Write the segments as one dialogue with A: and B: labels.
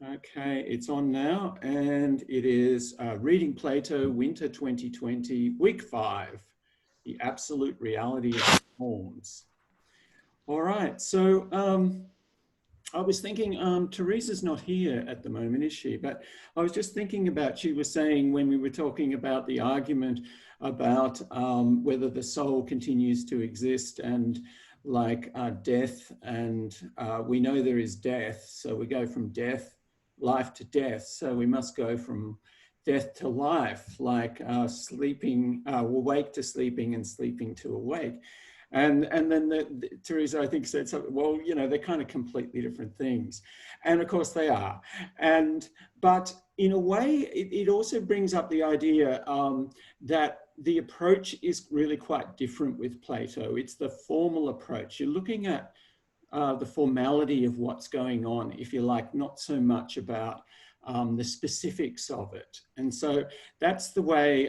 A: Okay, it's on now, and it is Reading Plato, Winter 2020, Week 5, The Absolute Reality of Forms. All right, so I was thinking, Teresa's not here at the moment, is she? But I was just thinking about, she was saying when we were talking about the argument about whether the soul continues to exist and like death, and we know there is death, so we go from life to death, so we must go from death to life, like sleeping, awake to sleeping and sleeping to awake. And then Teresa, I think, said something, well, you know, they're kind of completely different things. And of course they are. But in a way, it also brings up the idea that the approach is really quite different with Plato. It's the formal approach. You're looking at the formality of what's going on, if you like, not so much about the specifics of it. And so that's the way,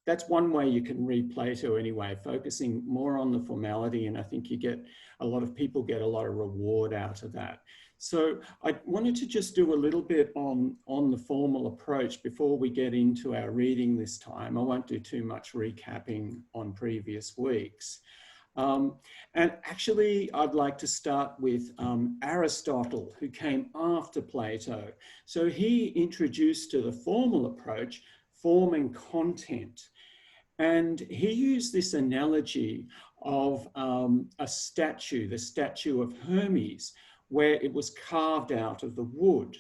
A: that's one way you can read Plato anyway, focusing more on the formality. And I think you get, a lot of people get a lot of reward out of that. So I wanted to just do a little bit on the formal approach before we get into our reading this time. I won't do too much recapping on previous weeks. And actually, I'd like to start with Aristotle, who came after Plato. So he introduced to the formal approach form and content. And he used this analogy of a statue, the statue of Hermes, where it was carved out of the wood.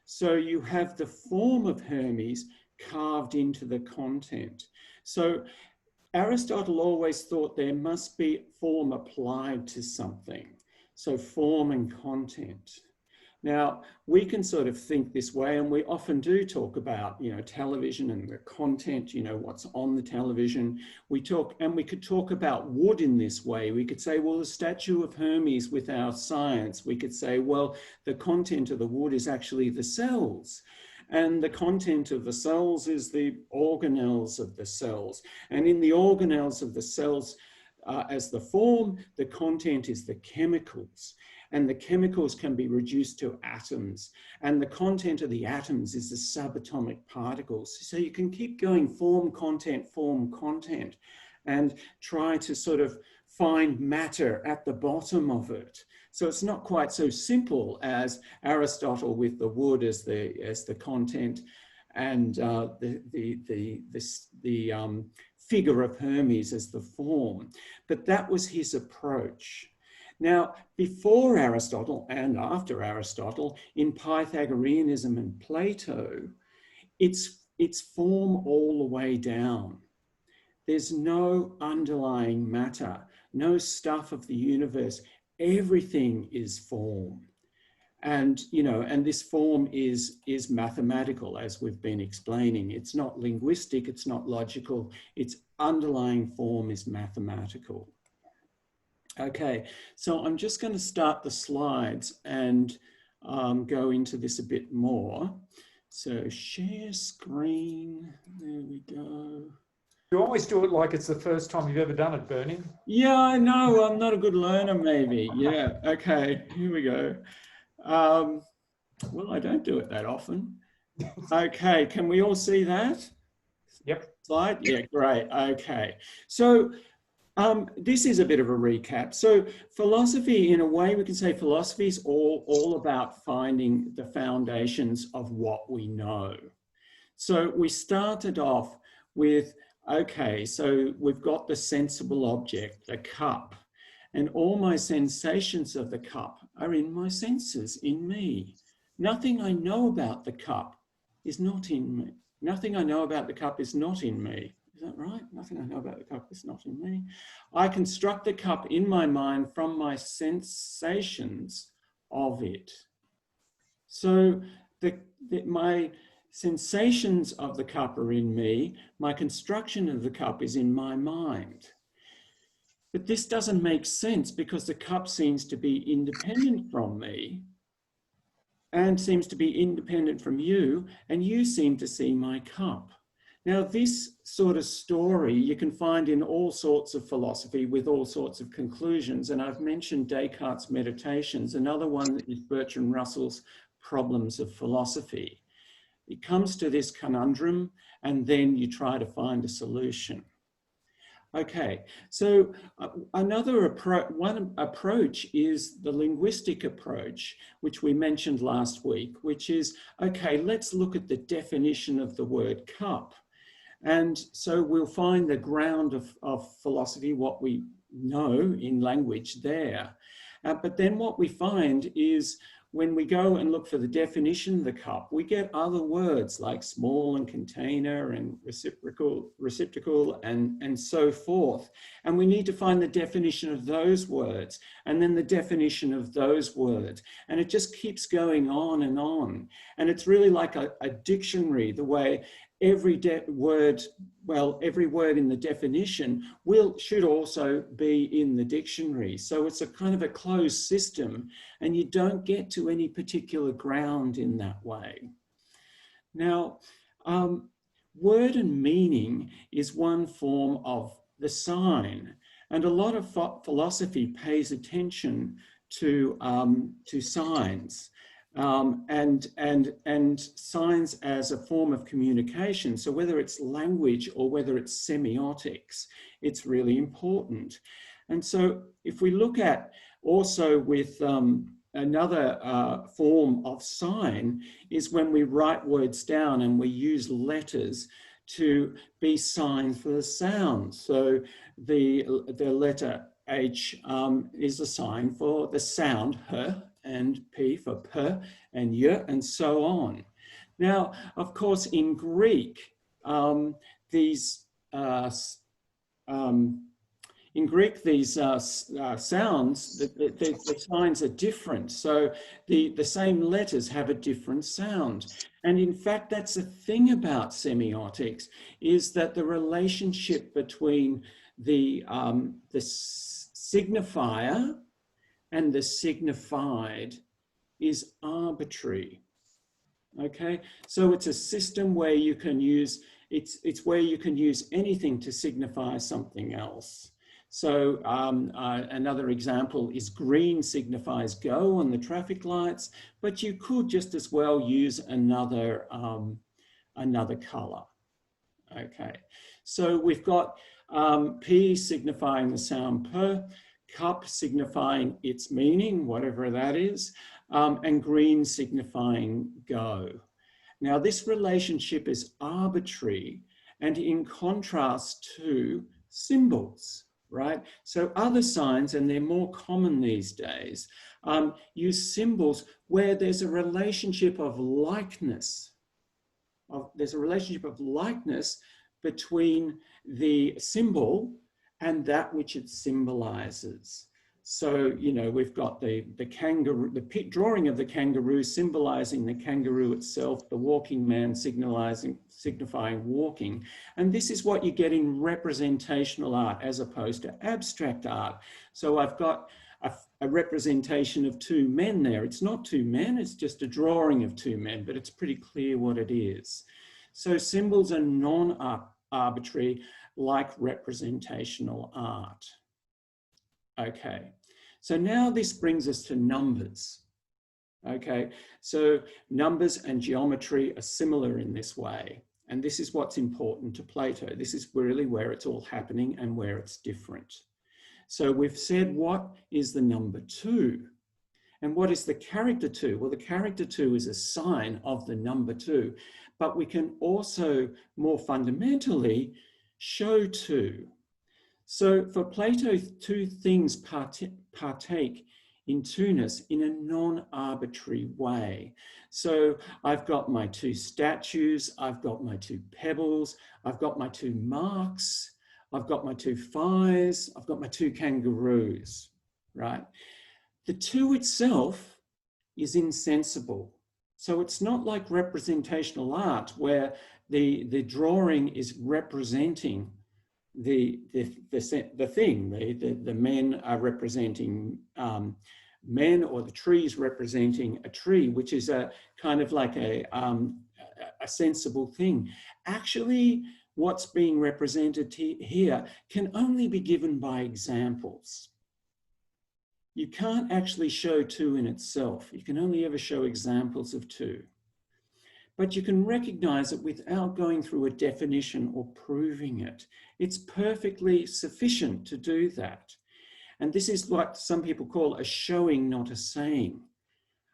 A: So you have the form of Hermes carved into the content. So Aristotle always thought there must be form applied to something. So form and content. Now, we can sort of think this way, and we often do talk about, you know, television and the content, you know, what's on the television. We could talk about wood in this way. We could say, well, the statue of Hermes with our science. We could say, well, the content of the wood is actually the cells. And the content of the cells is the organelles of the cells. And in the organelles of the cells, as the form, the content is the chemicals. And the chemicals can be reduced to atoms. And the content of the atoms is the subatomic particles. So you can keep going form, content, and try to sort of find matter at the bottom of it. So it's not quite so simple as Aristotle with the wood as the content and the figure of Hermes as the form. But that was his approach. Now, before Aristotle and after Aristotle, in Pythagoreanism and Plato, it's form all the way down. There's no underlying matter, no stuff of the universe. Everything is form. And, you know, and this form is mathematical, as we've been explaining. It's not linguistic, it's not logical. Its underlying form is mathematical. Okay, so I'm just going to start the slides and go into this a bit more. So share screen, there we go.
B: You always do it like it's the first time you've ever done it, Bernie.
A: Yeah, I know, I'm not a good learner maybe. Yeah, okay, here we go. Well, I don't do it that often. Okay, can we all see that?
B: Yep.
A: Slide? Yeah, great, okay. So this is a bit of a recap. So philosophy, in a way, we can say philosophy is all about finding the foundations of what we know. So we started off with, okay, so we've got the sensible object, the cup, and all my sensations of the cup are in my senses, in me. Nothing I know about the cup is not in me. Nothing I know about the cup is not in me. Is that right? Nothing I know about the cup is not in me. I construct the cup in my mind from my sensations of it. So my sensations of the cup are in me. My construction of the cup is in my mind. But this doesn't make sense because the cup seems to be independent from me and seems to be independent from you, and you seem to see my cup. Now, this sort of story you can find in all sorts of philosophy with all sorts of conclusions. And I've mentioned Descartes' Meditations. Another one is Bertrand Russell's problems of philosophy. It comes to this conundrum, and then you try to find a solution. Okay, so one approach is the linguistic approach, which we mentioned last week, which is, okay, let's look at the definition of the word cup. And so we'll find the ground of philosophy, what we know in language there. But then what we find is when we go and look for the definition of the cup, we get other words like small and container and receptacle and so forth. And we need to find the definition of those words and then the definition of those words. And it just keeps going on and on. And it's really like a dictionary, the way every word in the definition should also be in the dictionary. So it's a kind of a closed system, and you don't get to any particular ground in that way. Now, word and meaning is one form of the sign, and a lot of philosophy pays attention to signs. And signs as a form of communication. So whether it's language or whether it's semiotics, it's really important. And so if we look at also with another form of sign is when we write words down and we use letters to be signs for the sound. So the letter H is a sign for the sound H, and P for P, and Y, and so on. Now, of course, in Greek, these sounds, the signs are different. So the same letters have a different sound. And in fact, that's the thing about semiotics, is that the relationship between the signifier and the signified is arbitrary. Okay, so it's a system where you can use, it's where you can use anything to signify something else. So another example is green signifies go on the traffic lights, but you could just as well use another color. Okay, so we've got P signifying the sound P, cup signifying its meaning, whatever that is, and green signifying go. Now, this relationship is arbitrary and in contrast to symbols, right? So other signs, and they're more common these days, use symbols where there's a relationship of likeness. There's a relationship of likeness between the symbol and that which it symbolizes. So, you know, we've got the kangaroo, the drawing of the kangaroo symbolizing the kangaroo itself, the walking man signifying walking. And this is what you get in representational art as opposed to abstract art. So I've got a representation of two men there. It's not two men, it's just a drawing of two men, but it's pretty clear what it is. So symbols are non-arbitrary, like representational art. Okay, so now this brings us to numbers. Okay, so numbers and geometry are similar in this way. And this is what's important to Plato. This is really where it's all happening and where it's different. So we've said, what is the number 2? And what is the character 2? Well, the character 2 is a sign of the number 2, but we can also more fundamentally show 2. So for Plato, two things partake in two-ness in a non-arbitrary way. So I've got my 2 statues, I've got my 2 pebbles, I've got my 2 marks, I've got my 2 fires, I've got my 2 kangaroos, right? The 2 itself is insensible. So it's not like representational art where the drawing is representing the thing. The men are representing men, or the trees representing a tree, which is a kind of like a sensible thing. Actually, what's being represented here can only be given by examples. you can't actually show two in itself. You can only ever show examples of two. But you can recognize it without going through a definition or proving it. It's perfectly sufficient to do that. And this is what some people call a showing, not a saying.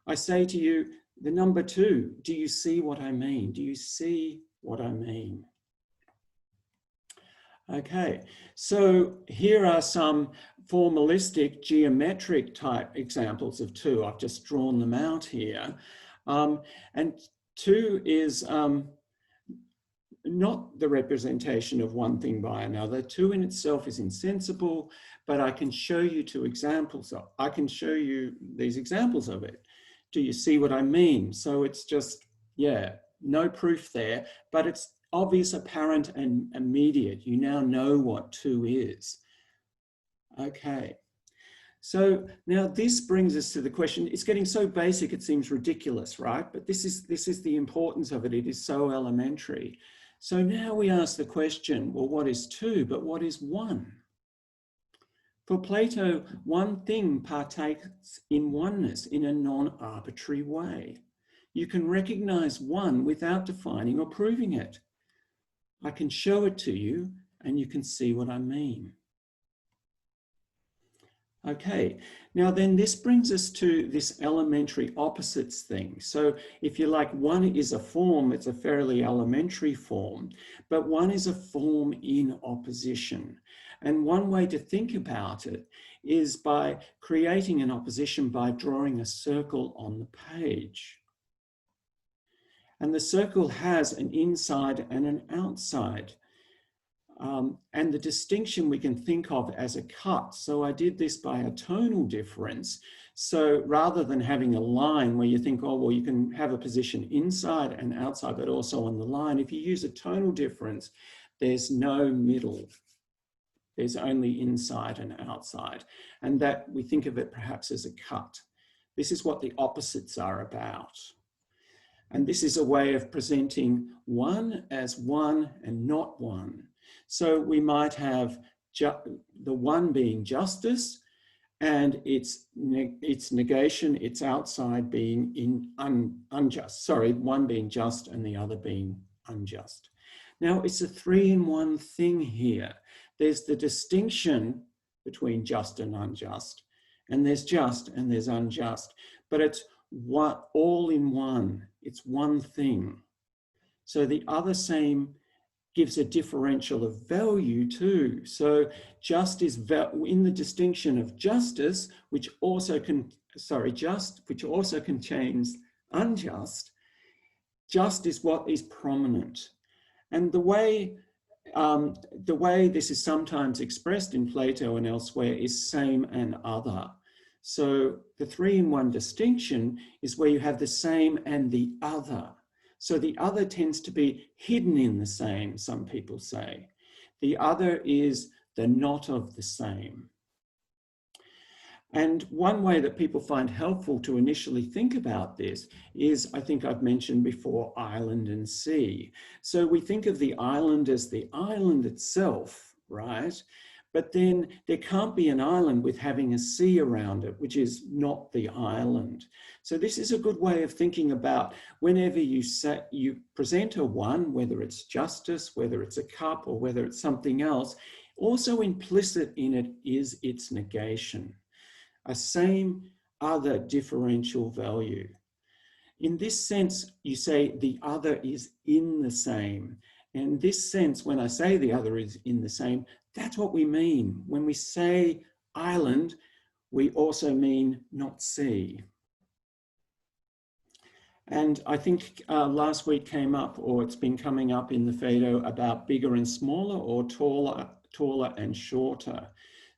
A: I say to you, the number 2, do you see what I mean? Do you see what I mean? Okay, so here are some formalistic geometric type examples of 2. I've just drawn them out here. And 2 is not the representation of one thing by another. 2 in itself is insensible, but I can show you 2 examples of, I can show you these examples of it. Do you see what I mean? So it's just, yeah, no proof there, but it's obvious, apparent, and immediate. You now know what 2 is. Okay. So now this brings us to the question, it's getting so basic it seems ridiculous, right? But this is the importance of it. It is so elementary. So now we ask the question, well, what is 2, but what is 1? For Plato, one thing partakes in oneness in a non-arbitrary way. You can recognize 1 without defining or proving it. I can show it to you and you can see what I mean. Okay, now then this brings us to this elementary opposites thing. So if you like, 1 is a form, it's a fairly elementary form, but 1 is a form in opposition. And one way to think about it is by creating an opposition by drawing a circle on the page. And the circle has an inside and an outside. And the distinction we can think of as a cut. So I did this by a tonal difference. So rather than having a line where you think, oh, well, you can have a position inside and outside, but also on the line. If you use a tonal difference, there's no middle. There's only inside and outside. And that we think of it perhaps as a cut. This is what the opposites are about. And this is a way of presenting 1 as 1 and not 1. So we might have the 1 being justice and its negation, its outside being unjust. Sorry, 1 being just and the other being unjust. Now it's a 3-in-1 thing here. There's the distinction between just and unjust, and there's just and there's unjust, but it's all in one. It's one thing. So the other same gives a differential of value too. So just is in the distinction of justice, which also which also contains unjust. Just is what is prominent. And the way this is sometimes expressed in Plato and elsewhere is same and other. So the 3-in-1 distinction is where you have the same and the other. So the other tends to be hidden in the same, some people say. The other is the not of the same. And one way that people find helpful to initially think about this is, I think I've mentioned before, island and sea. So we think of the island as the island itself, right? But then there can't be an island with having a sea around it, which is not the island. So this is a good way of thinking about whenever you present a 1, whether it's justice, whether it's a cup, or whether it's something else, also implicit in it is its negation. A same other differential value. In this sense, you say the other is in the same. In this sense, when I say the other is in the same, that's what we mean. When we say island, we also mean not sea. And I think last week came up, or it's been coming up in the Phaedo, about bigger and smaller, or taller and shorter.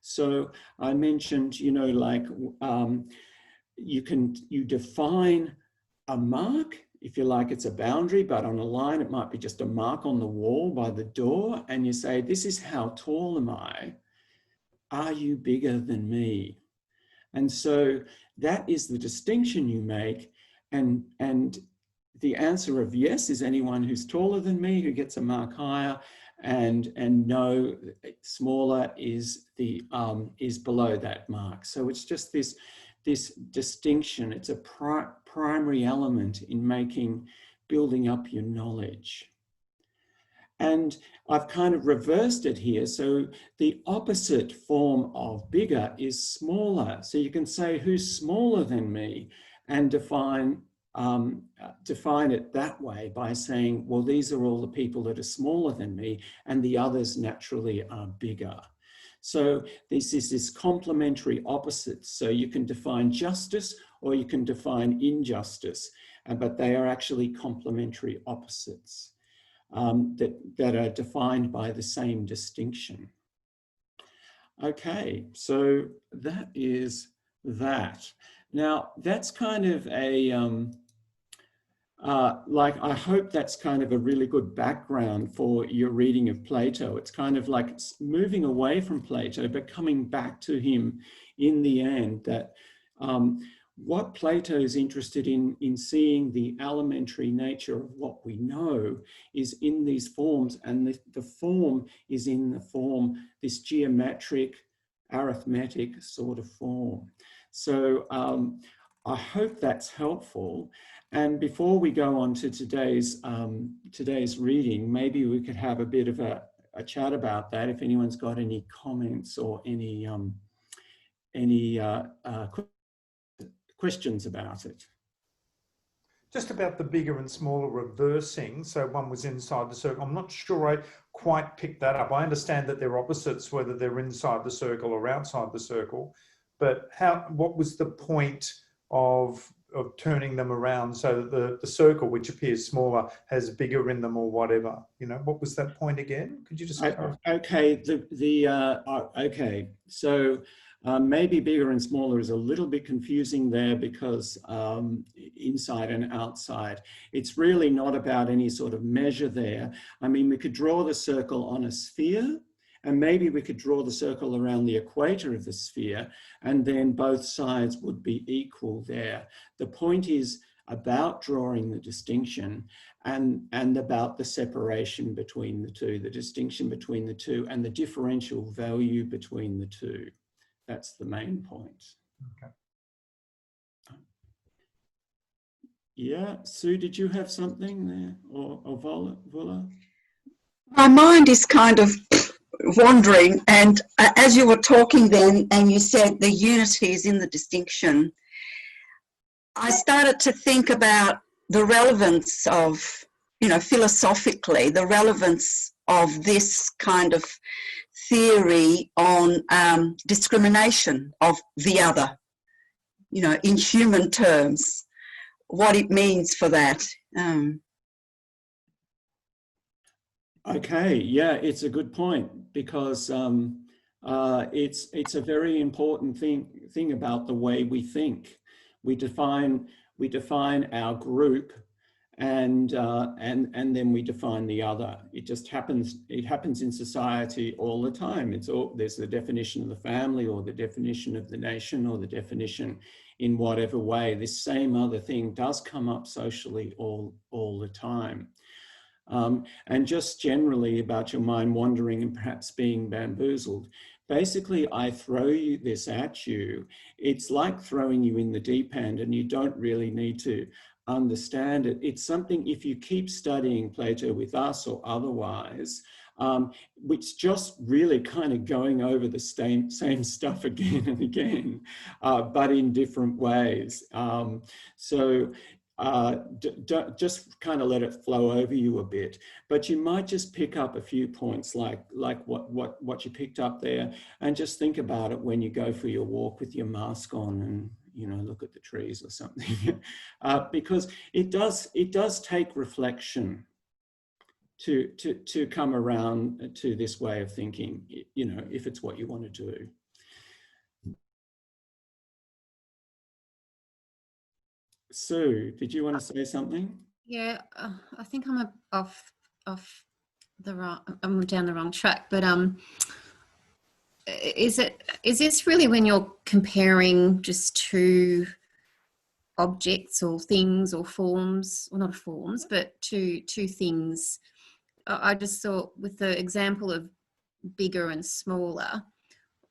A: So I mentioned, like you define a mark, if you like, it's a boundary, but on a line, it might be just a mark on the wall by the door. And you say, this is how tall am I? Are you bigger than me? And so that is the distinction you make. And the answer of yes is anyone who's taller than me, who gets a mark higher. and no, smaller is below that mark. So it's just this distinction. It's a primary element in building up your knowledge. And I've kind of reversed it here. So the opposite form of bigger is smaller. So you can say who's smaller than me and define it that way by saying, well, these are all the people that are smaller than me and the others naturally are bigger. So this is this complementary opposites. So you can define justice or you can define injustice, but they are actually complementary opposites. That are defined by the same distinction. Okay, so that is that. Now, that's kind of a, I hope that's kind of a really good background for your reading of Plato. It's kind of like it's moving away from Plato, but coming back to him in the end, that what Plato is interested in seeing the elementary nature of what we know is in these forms, and the form is in the form, this geometric, arithmetic sort of form. So I hope that's helpful. And before we go on to today's reading, maybe we could have a bit of a chat about that. If anyone's got any comments or any questions about it.
B: Just about the bigger and smaller reversing. So one was inside the circle. I'm not sure I quite picked that up. I understand that they're opposites, whether they're inside the circle or outside the circle. But what was the point of turning them around so that the circle, which appears smaller, has bigger in them or whatever? You know, what was that point again? Could you just clarify?
A: Okay, okay. So maybe bigger and smaller is a little bit confusing there because inside and outside, it's really not about any sort of measure there. I mean, we could draw the circle on a sphere, and maybe we could draw the circle around the equator of the sphere, and then both sides would be equal there. The point is about drawing the distinction and about the separation between the two, the distinction between the two, and the differential value between the two. That's the main point.
B: Okay.
A: Yeah, Sue, did you have something there, or Vula?
C: My mind is kind of wandering, and as you were talking then, and you said the unity is in the distinction, I started to think about the relevance of, you know, philosophically, the relevance of this kind of theory on discrimination of the other, you know, in human terms, what it means for that.
A: Okay, yeah, it's a good point because it's a very important thing about the way we think. We define our group, and then we define the other. It just happens. It happens in society all the time. There's the definition of the family, or the definition of the nation, or the definition in whatever way. This same other thing does come up socially all the time. And just generally about your mind wandering and perhaps being bamboozled. Basically, I throw this at you. It's like throwing you in the deep end, and you don't really need to understand it. It's something, if you keep studying Plato with us or otherwise, which just really kind of going over the same stuff again and again, but in different ways. Just kind of let it flow over you a bit, but you might just pick up a few points like what you picked up there, and just think about it when you go for your walk with your mask on and, you know, look at the trees or something, because it does take reflection to come around to this way of thinking, you know, if it's what you want to do. Sue, did you want to say something?
D: Yeah, I think I'm I'm down the wrong track, but is this really when you're comparing just two objects or things or forms, or not forms, but two things I just thought with the example of bigger and smaller,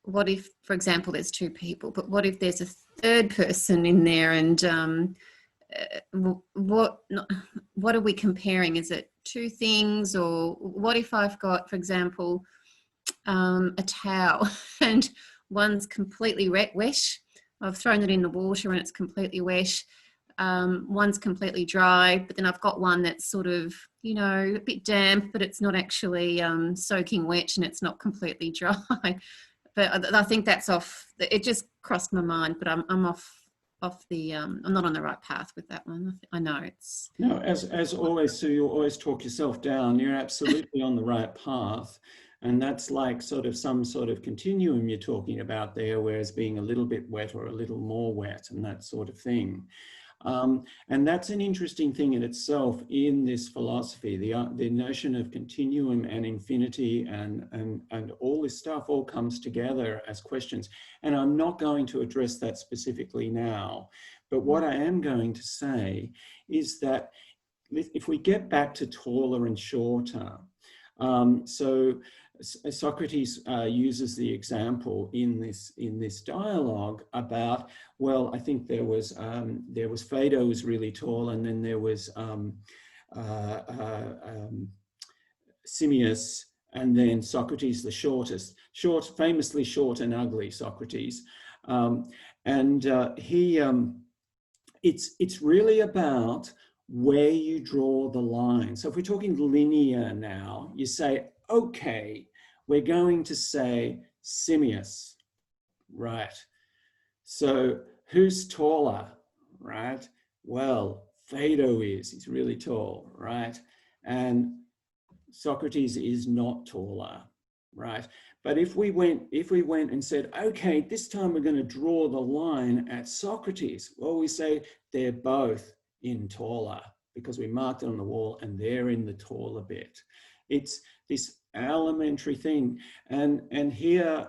D: what if, for example, there's two people, but what if there's a third person in there, and what are we comparing? Is it two things? Or what if I've got, for example, a towel and one's completely wet, I've thrown it in the water and it's completely wet. One's completely dry, but then I've got one that's sort of, you know, a bit damp, but it's not actually soaking wet, and it's not completely dry. But I think that's off. It just crossed my mind, but I'm off the. I'm not on the right path with that one. I know it's.
A: No, as always, Sue, you always talk yourself down. You're absolutely on the right path. And that's like some sort of continuum you're talking about there, whereas being a little bit wet or a little more wet and that sort of thing. And that's an interesting thing in itself in this philosophy. The notion of continuum and infinity and all this stuff all comes together as questions. And I'm not going to address that specifically now. But what I am going to say is that if we get back to taller and shorter, so Socrates uses the example in this dialogue about, well, I think there was Phaedo was really tall, and then there was Simmias, and then Socrates the shortest, famously short and ugly Socrates, it's really about where you draw the line. So if we're talking linear now, you say, okay, we're going to say Simmias, right? So who's taller, right? Well, Phaedo he's really tall, right? And Socrates is not taller, right? But if we went and said, okay, this time we're going to draw the line at Socrates, well, we say they're both in taller because we marked it on the wall and they're in the taller bit. It's this elementary thing. And here,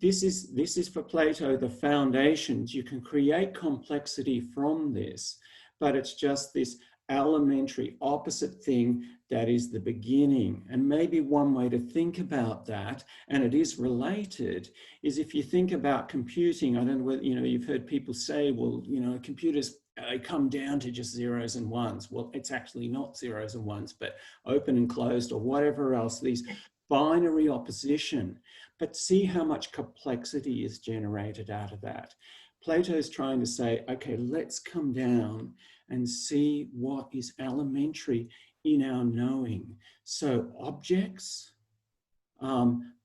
A: this is for Plato, the foundations. You can create complexity from this, but it's just this elementary opposite thing that is the beginning. And maybe one way to think about that, and it is related, is if you think about computing. I don't know whether, you've heard people say, well, computers come down to just zeros and ones. Well, it's actually not zeros and ones, but open and closed or whatever else, these binary opposition. But see how much complexity is generated out of that. Plato's trying to say, okay, let's come down and see what is elementary in our knowing. So objects,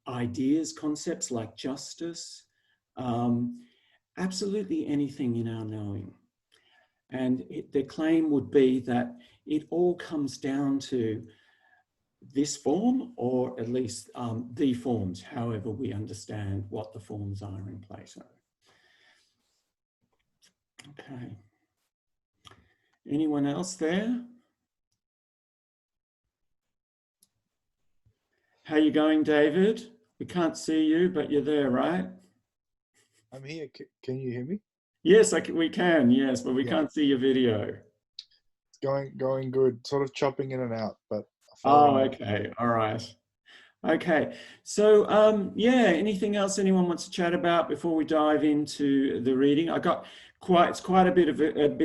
A: ideas, concepts like justice, absolutely anything in our knowing. And the claim would be that it all comes down to this form, or at least the forms, however we understand what the forms are in Plato. Okay. Anyone else there? How are you going, David? We can't see you, but you're there, right?
E: I'm here. Can you hear me?
A: Yes, we can, yes, but we
E: Yeah.
A: can't see your video.
E: It's going good. Sort of chopping in and out, but.
A: Oh, okay. All right. Okay. So, yeah, anything else anyone wants to chat about before we dive into the reading? It's quite a bit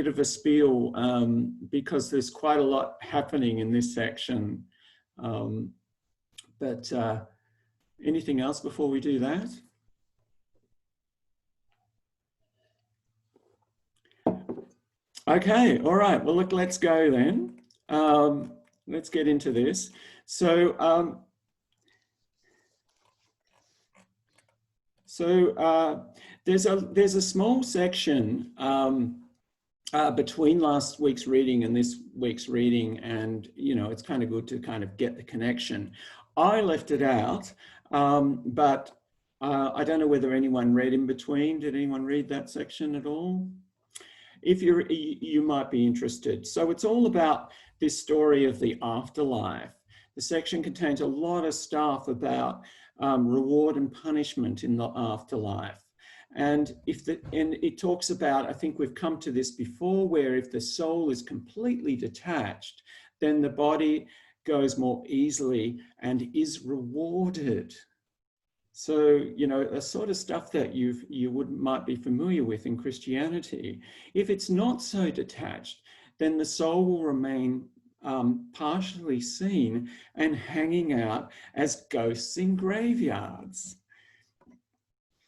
A: of a spiel because there's quite a lot happening in this section. But anything else before we do that? Okay, all right. Well, look, let's go then. Let's get into this. So, there's a small section between last week's reading and this week's reading, and it's kind of good to kind of get the connection. I left it out, but I don't know whether anyone read in between. Did anyone read that section at all? If you might be interested. So it's all about this story of the afterlife. The section contains a lot of stuff about reward and punishment in the afterlife. And it talks about, I think we've come to this before, where if the soul is completely detached, then the body goes more easily and is rewarded. So, you know, the sort of stuff that might be familiar with in Christianity. If it's not so detached, then the soul will remain partially seen and hanging out as ghosts in graveyards.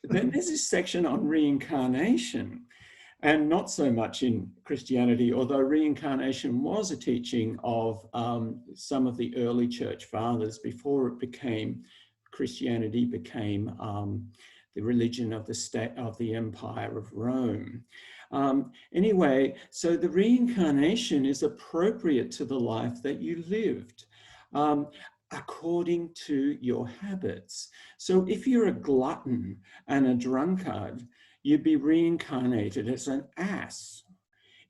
A: Then there's this section on reincarnation, and not so much in Christianity, although reincarnation was a teaching of some of the early church fathers before it became Christianity became the religion of the state of the Empire of Rome. Anyway, so the reincarnation is appropriate to the life that you lived, according to your habits. So if you're a glutton and a drunkard, you'd be reincarnated as an ass.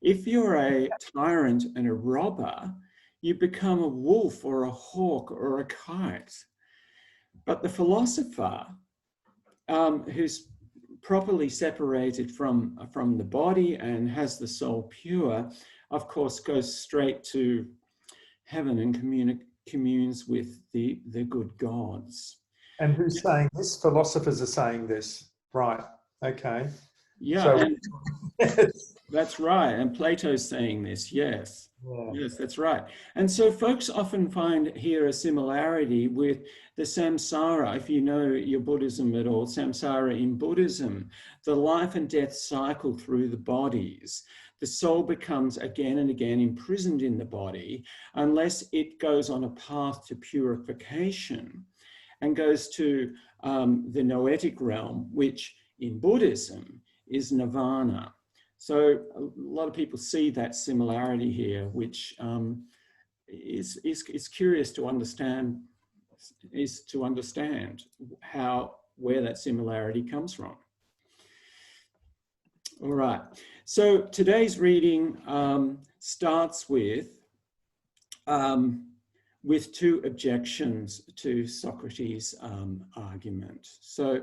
A: If you're a tyrant and a robber, you become a wolf or a hawk or a kite. But the philosopher, who's properly separated from the body and has the soul pure, of course, goes straight to heaven and communes with the good gods.
B: And who's saying this? Philosophers are saying this. Right. Okay.
A: Yeah,
B: So,
A: and that's right. And Plato's saying this, yes.
B: yeah.
A: Yes, that's right. And so folks often find here a similarity with the samsara. If you know your Buddhism at all, samsara in Buddhism, the life and death cycle through the bodies. The soul becomes again and again imprisoned in the body unless it goes on a path to purification and goes to the noetic realm, which in Buddhism is nirvana. So a lot of people see that similarity here, which is curious to understand, where that similarity comes from. All right, so today's reading starts with two objections to Socrates' argument. So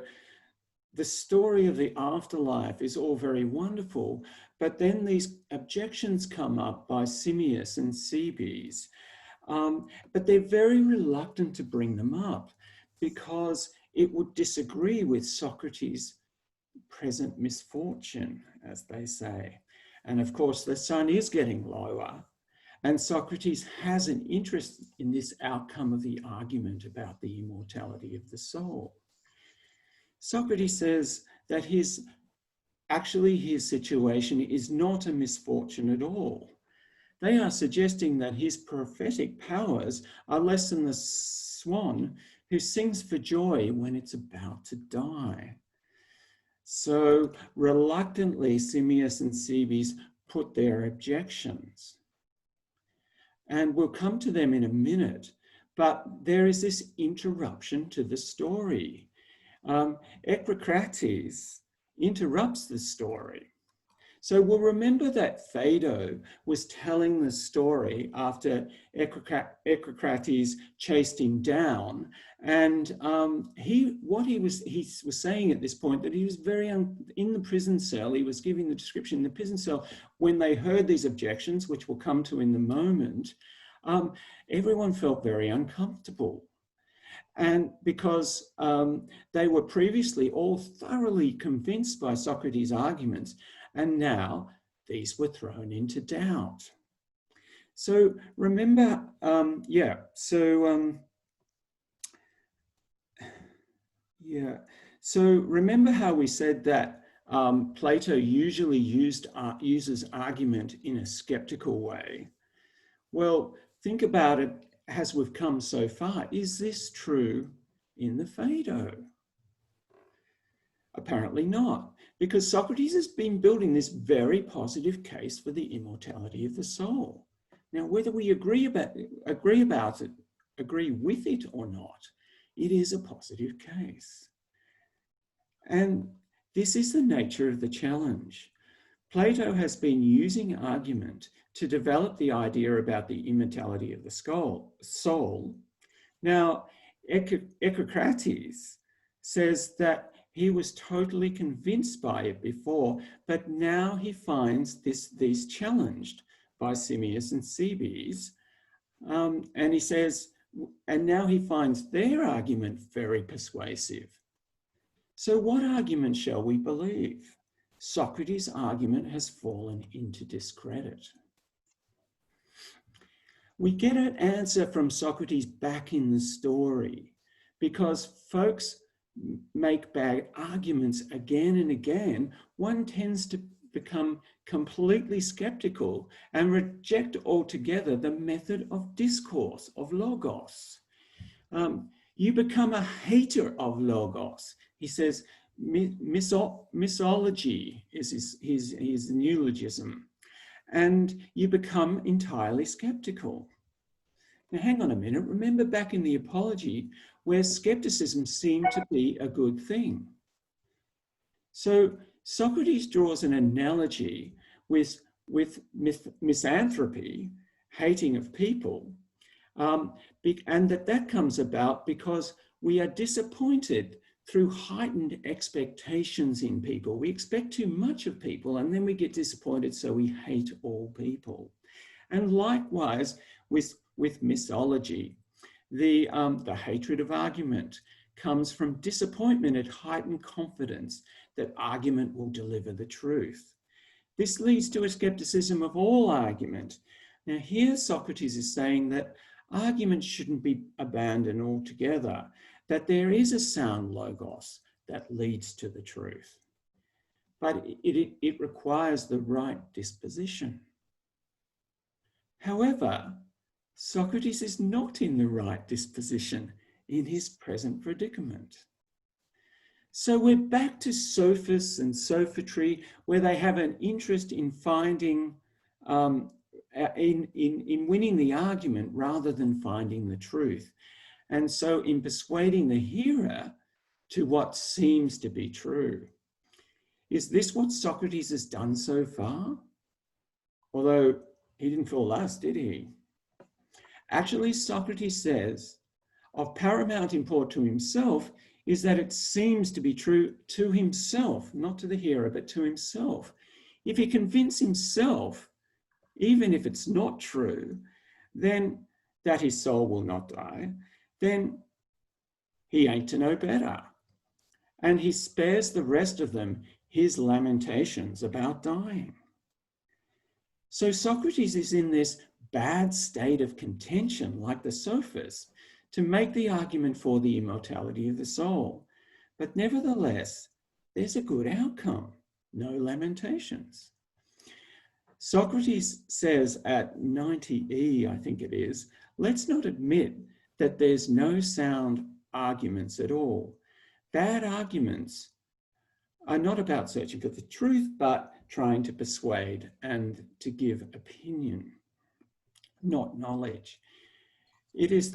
A: the story of the afterlife is all very wonderful, but then these objections come up by Simmias and Cebes, but they're very reluctant to bring them up because it would disagree with Socrates' present misfortune, as they say. And of course, the sun is getting lower, and Socrates has an interest in this outcome of the argument about the immortality of the soul. Socrates says that his situation is not a misfortune at all. They are suggesting that his prophetic powers are less than the swan who sings for joy when it's about to die. So reluctantly, Simmias and Cebes put their objections. And we'll come to them in a minute, but there is this interruption to the story. Socrates interrupts the story. So we'll remember that Phaedo was telling the story after Socrates chased him down. And he was saying at this point that he was in the prison cell. He was giving the description in the prison cell when they heard these objections, which we'll come to in the moment. Everyone felt very uncomfortable. And because they were previously all thoroughly convinced by Socrates' arguments, and now these were thrown into doubt. So remember, So remember how we said that Plato usually uses argument in a skeptical way? Well, think about it as we've come so far. Is this true in the Phaedo? Apparently not, because Socrates has been building this very positive case for the immortality of the soul. Now, whether we agree with it or not, it is a positive case. And this is the nature of the challenge. Plato has been using argument to develop the idea about the immortality of the soul. Now, Socrates says that he was totally convinced by it before, but now he finds these challenged by Simmias and Cebes, And he says, and now he finds their argument very persuasive. So what argument shall we believe? Socrates' argument has fallen into discredit. We get an answer from Socrates back in the story because folks make bad arguments again and again. One tends to become completely skeptical and reject altogether the method of discourse, of logos. You become a hater of logos. He says, misology is his neologism. And you become entirely skeptical. Now, hang on a minute. Remember back in the Apology, where skepticism seemed to be a good thing. So Socrates draws an analogy with misanthropy, hating of people, and that comes about because we are disappointed through heightened expectations in people. We expect too much of people and then we get disappointed, so we hate all people. And likewise with misology, the hatred of argument comes from disappointment at heightened confidence that argument will deliver the truth. This leads to a skepticism of all argument. Now here Socrates is saying that argument shouldn't be abandoned altogether, that there is a sound logos that leads to the truth. But it requires the right disposition. However, Socrates is not in the right disposition in his present predicament. So we're back to sophists and sophistry, where they have an interest in finding, in winning the argument rather than finding the truth. And so in persuading the hearer to what seems to be true. Is this what Socrates has done so far? Although he didn't fool us, did he? Actually, Socrates says, of paramount import to himself is that it seems to be true to himself, not to the hearer, but to himself. If he convince himself, even if it's not true, then that his soul will not die, then he ain't to know better. And he spares the rest of them his lamentations about dying. So Socrates is in this bad state of contention, like the sophists, to make the argument for the immortality of the soul. But nevertheless, there's a good outcome, no lamentations. Socrates says at 90e, I think it is, let's not admit that there's no sound arguments at all. Bad arguments are not about searching for the truth, but trying to persuade and to give opinion, not knowledge. It is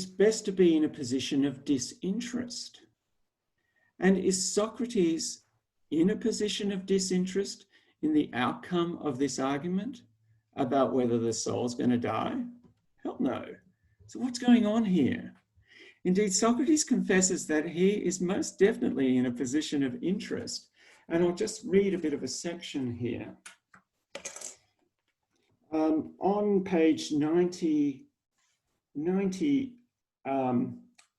A: best to be in a position of disinterest. And is Socrates in a position of disinterest in the outcome of this argument about whether the soul's going to die? Hell no. So what's going on here? Indeed, Socrates confesses that he is most definitely in a position of interest. And I'll just read a bit of a section here. On page 90E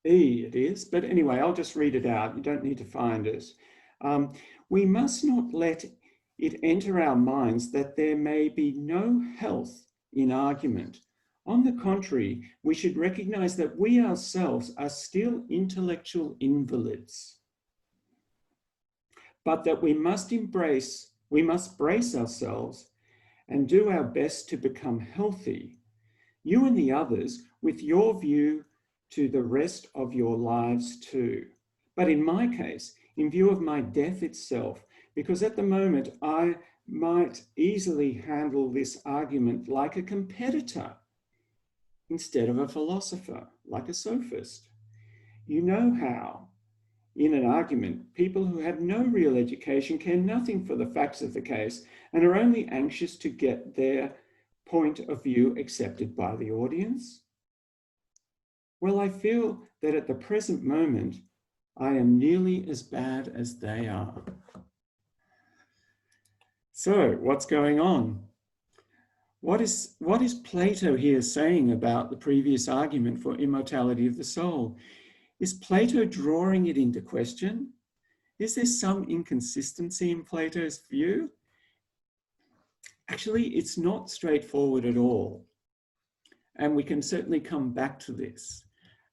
A: it is, but anyway, I'll just read it out. You don't need to find it. We must not let it enter our minds that there may be no health in argument. On the contrary, we should recognize that we ourselves are still intellectual invalids, but that we must brace ourselves and do our best to become healthy, you and the others, with your view to the rest of your lives too. But in my case, in view of my death itself, because at the moment I might easily handle this argument like a competitor instead of a philosopher, like a sophist. You know how, in an argument, people who have no real education care nothing for the facts of the case and are only anxious to get their point of view accepted by the audience? Well, I feel that at the present moment, I am nearly as bad as they are. So what's going on? What is Plato here saying about the previous argument for immortality of the soul? Is Plato drawing it into question? Is there some inconsistency in Plato's view? Actually, it's not straightforward at all. And we can certainly come back to this.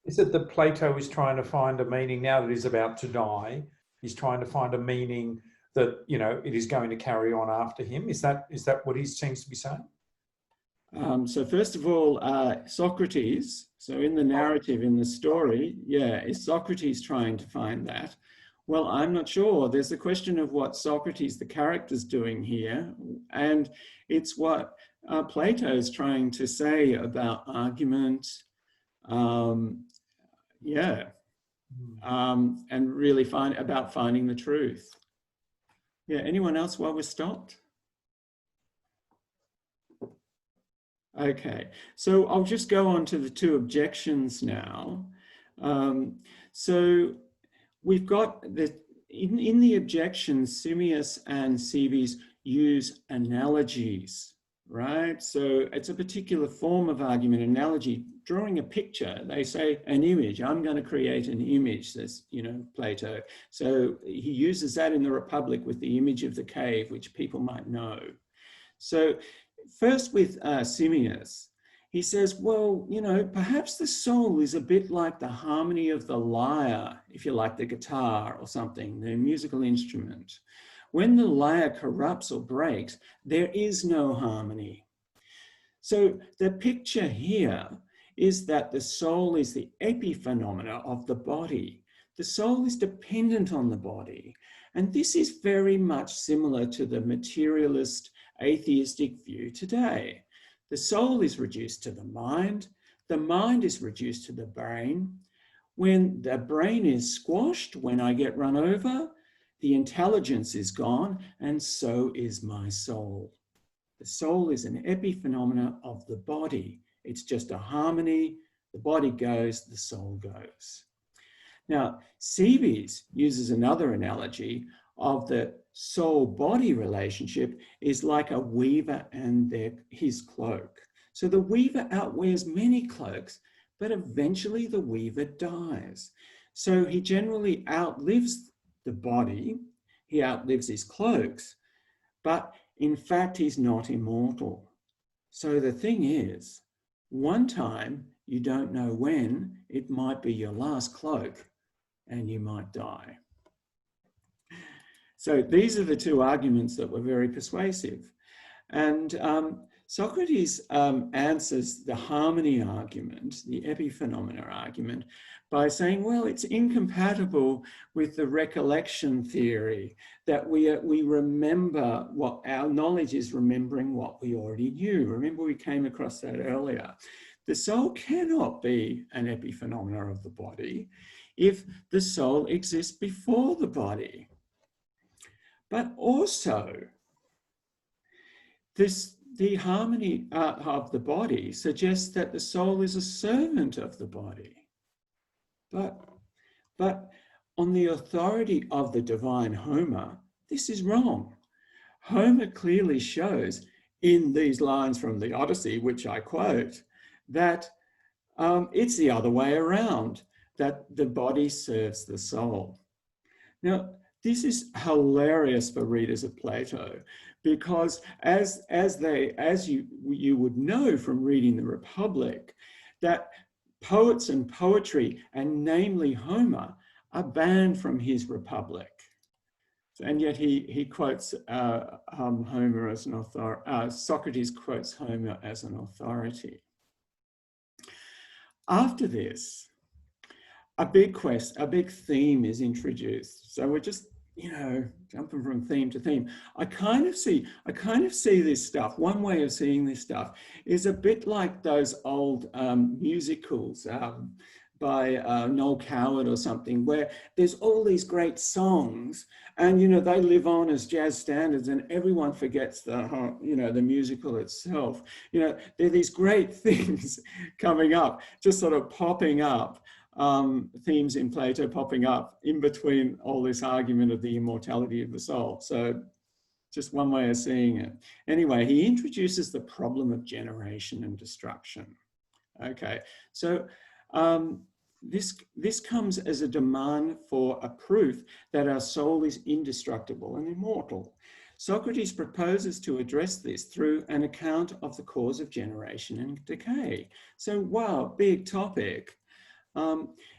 B: Is it that Plato is trying to find a meaning now that he's about to die? He's trying to find a meaning that, you know, it is going to carry on after him. Is that what he seems to be saying?
A: So first of all, Socrates, so in the narrative, in the story, yeah, is Socrates trying to find that? Well, I'm not sure. There's a question of what Socrates, the character's doing here, and it's what Plato's trying to say about argument, and really finding the truth. Yeah, anyone else while we're stopped? Okay, so I'll just go on to the two objections now. So we've got in the objections, Simmias and Cebes use analogies, right? So it's a particular form of argument, analogy, drawing a picture. They say an image, I'm going to create an image, says, you know, Plato. So he uses that in the Republic with the image of the cave, which people might know. So first with Simmias, he says, well, you know, perhaps the soul is a bit like the harmony of the lyre, if you like, the guitar or something, the musical instrument. When the lyre corrupts or breaks, there is no harmony. So the picture here is that the soul is the epiphenomena of the body. The soul is dependent on the body. And this is very much similar to the materialist atheistic view today. The soul is reduced to the mind is reduced to the brain. When the brain is squashed, when I get run over, the intelligence is gone, and so is my soul. The soul is an epiphenomena of the body. It's just a harmony. The body goes, the soul goes. Now, Cebes uses another analogy of the soul-body relationship is like a weaver and his cloak. So the weaver outwears many cloaks, but eventually the weaver dies. So he generally outlives the body, he outlives his cloaks, but in fact, he's not immortal. So the thing is, one time, you don't know when, it might be your last cloak and you might die. So these are the two arguments that were very persuasive. And Socrates answers the harmony argument, the epiphenomena argument, by saying, well, it's incompatible with the recollection theory that we remember what our knowledge is, remembering what we already knew. Remember, we came across that earlier. The soul cannot be an epiphenomena of the body if the soul exists before the but also, the harmony of the body suggests that the soul is a servant of the body. But on the authority of the divine Homer, this is wrong. Homer clearly shows in these lines from the Odyssey, which I quote, that it's the other way around, that the body serves the soul. Now, this is hilarious for readers of Plato, because as you would know from reading the Republic, that poets and poetry, and namely Homer, are banned from his Republic. And yet he quotes Homer as an authority. Socrates quotes Homer as an authority. After this, a big theme is introduced. So we're just, you know, jumping from theme to theme. I kind of see this stuff. One way of seeing this stuff is a bit like those old musicals by Noel Coward or something, where there's all these great songs, and you know they live on as jazz standards, and everyone forgets the musical itself. You know, there are these great things coming up, just sort of popping up. Themes in Plato popping up in between all this argument of the immortality of the soul. So just one way of seeing it. Anyway, he introduces the problem of generation and destruction. Okay, so this comes as a demand for a proof that our soul is indestructible and immortal. Socrates proposes to address this through an account of the cause of generation and decay. So, wow, big topic.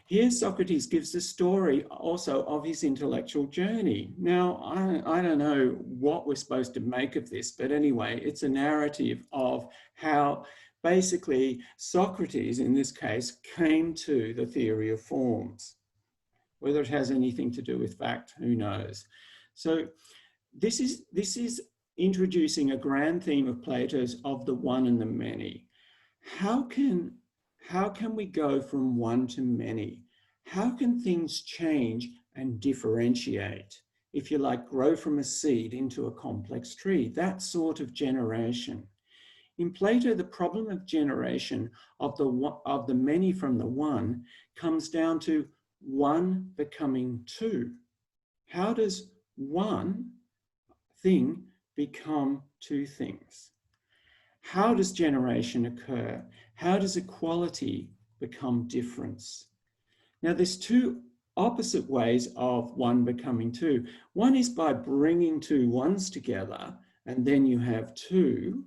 A: Here Socrates gives the story also of his intellectual journey. Now, I don't know what we're supposed to make of this, but anyway, it's a narrative of how basically Socrates, in this case, came to the theory of forms. Whether it has anything to do with fact, who knows? So this is introducing a grand theme of Plato's of the one and the many. How can we go from one to many? How can things change and differentiate? If you like, grow from a seed into a complex tree, that sort of generation. In Plato, the problem of generation of the many from the one comes down to one becoming two. How does one thing become two things? How does generation occur? How does equality become difference? Now, there's two opposite ways of one becoming two. One is by bringing two ones together, and then you have two.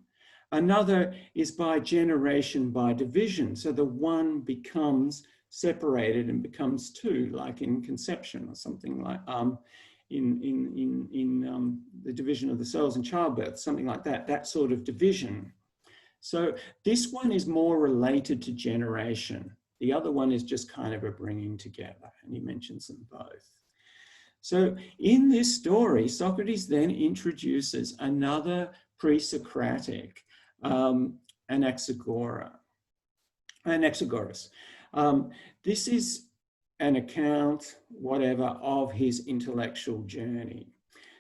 A: Another is by generation by division. So the one becomes separated and becomes two, like in conception or something like in the division of the cells in childbirth, something like that, that sort of division. So this one is more related to generation. The other one is just kind of a bringing together, and he mentions them both. So in this story, Socrates then introduces another pre-Socratic Anaxagoras. This is an account, whatever, of his intellectual journey.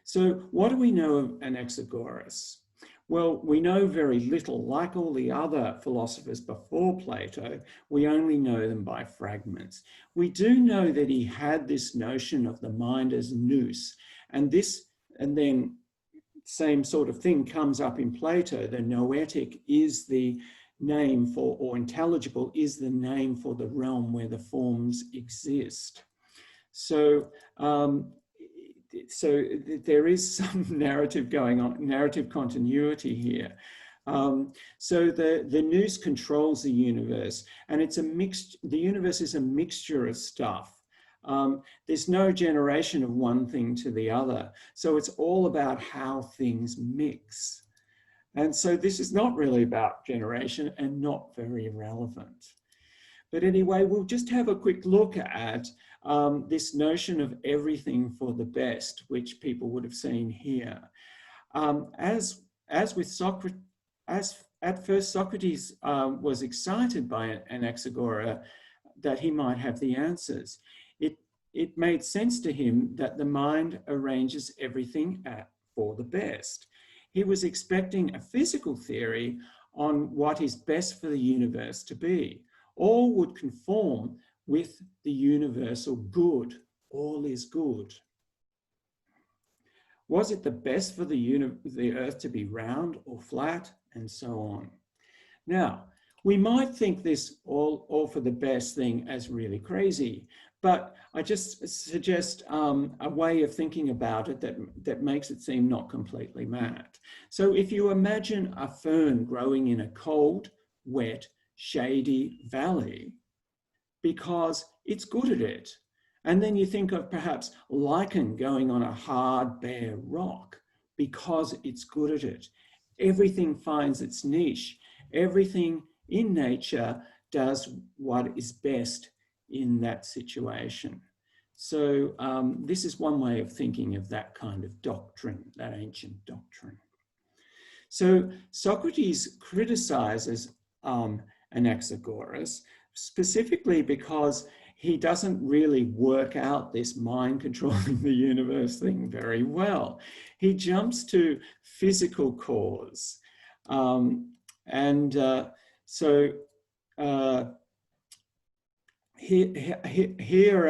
A: So what do we know of Anaxagoras? Well, we know very little. Like all the other philosophers before Plato, we only know them by fragments. We do know that he had this notion of the mind as nous, and then same sort of thing comes up in Plato. The noetic is the name for, or intelligible is the name for the realm where the forms exist. So, so there is some narrative going on, narrative continuity here. So the nous controls the universe, and it's a mixed, the universe is a mixture of stuff. There's no generation of one thing to the other. So it's all about how things mix. And so this is not really about generation and not very relevant. But anyway, we'll just have a quick look at this notion of everything for the best, which people would have seen here. As with Socrates, at first Socrates was excited by Anaxagora that he might have the answers. It made sense to him that the mind arranges everything for the best. He was expecting a physical theory on what is best for the universe to be. All would conform with the universal good. All is good. Was it the best for the earth to be round or flat, and so on? Now, we might think this all for the best thing as really crazy, but I just suggest a way of thinking about it that makes it seem not completely mad. So if you imagine a fern growing in a cold, wet, shady valley because it's good at it, and then you think of perhaps lichen going on a hard, bare rock because it's good at it. Everything finds its niche. Everything in nature does what is best in that situation. So this is one way of thinking of that kind of doctrine, that ancient doctrine. So Socrates criticizes Anaxagoras specifically because he doesn't really work out this mind controlling the universe thing very well. He jumps to physical cause. Here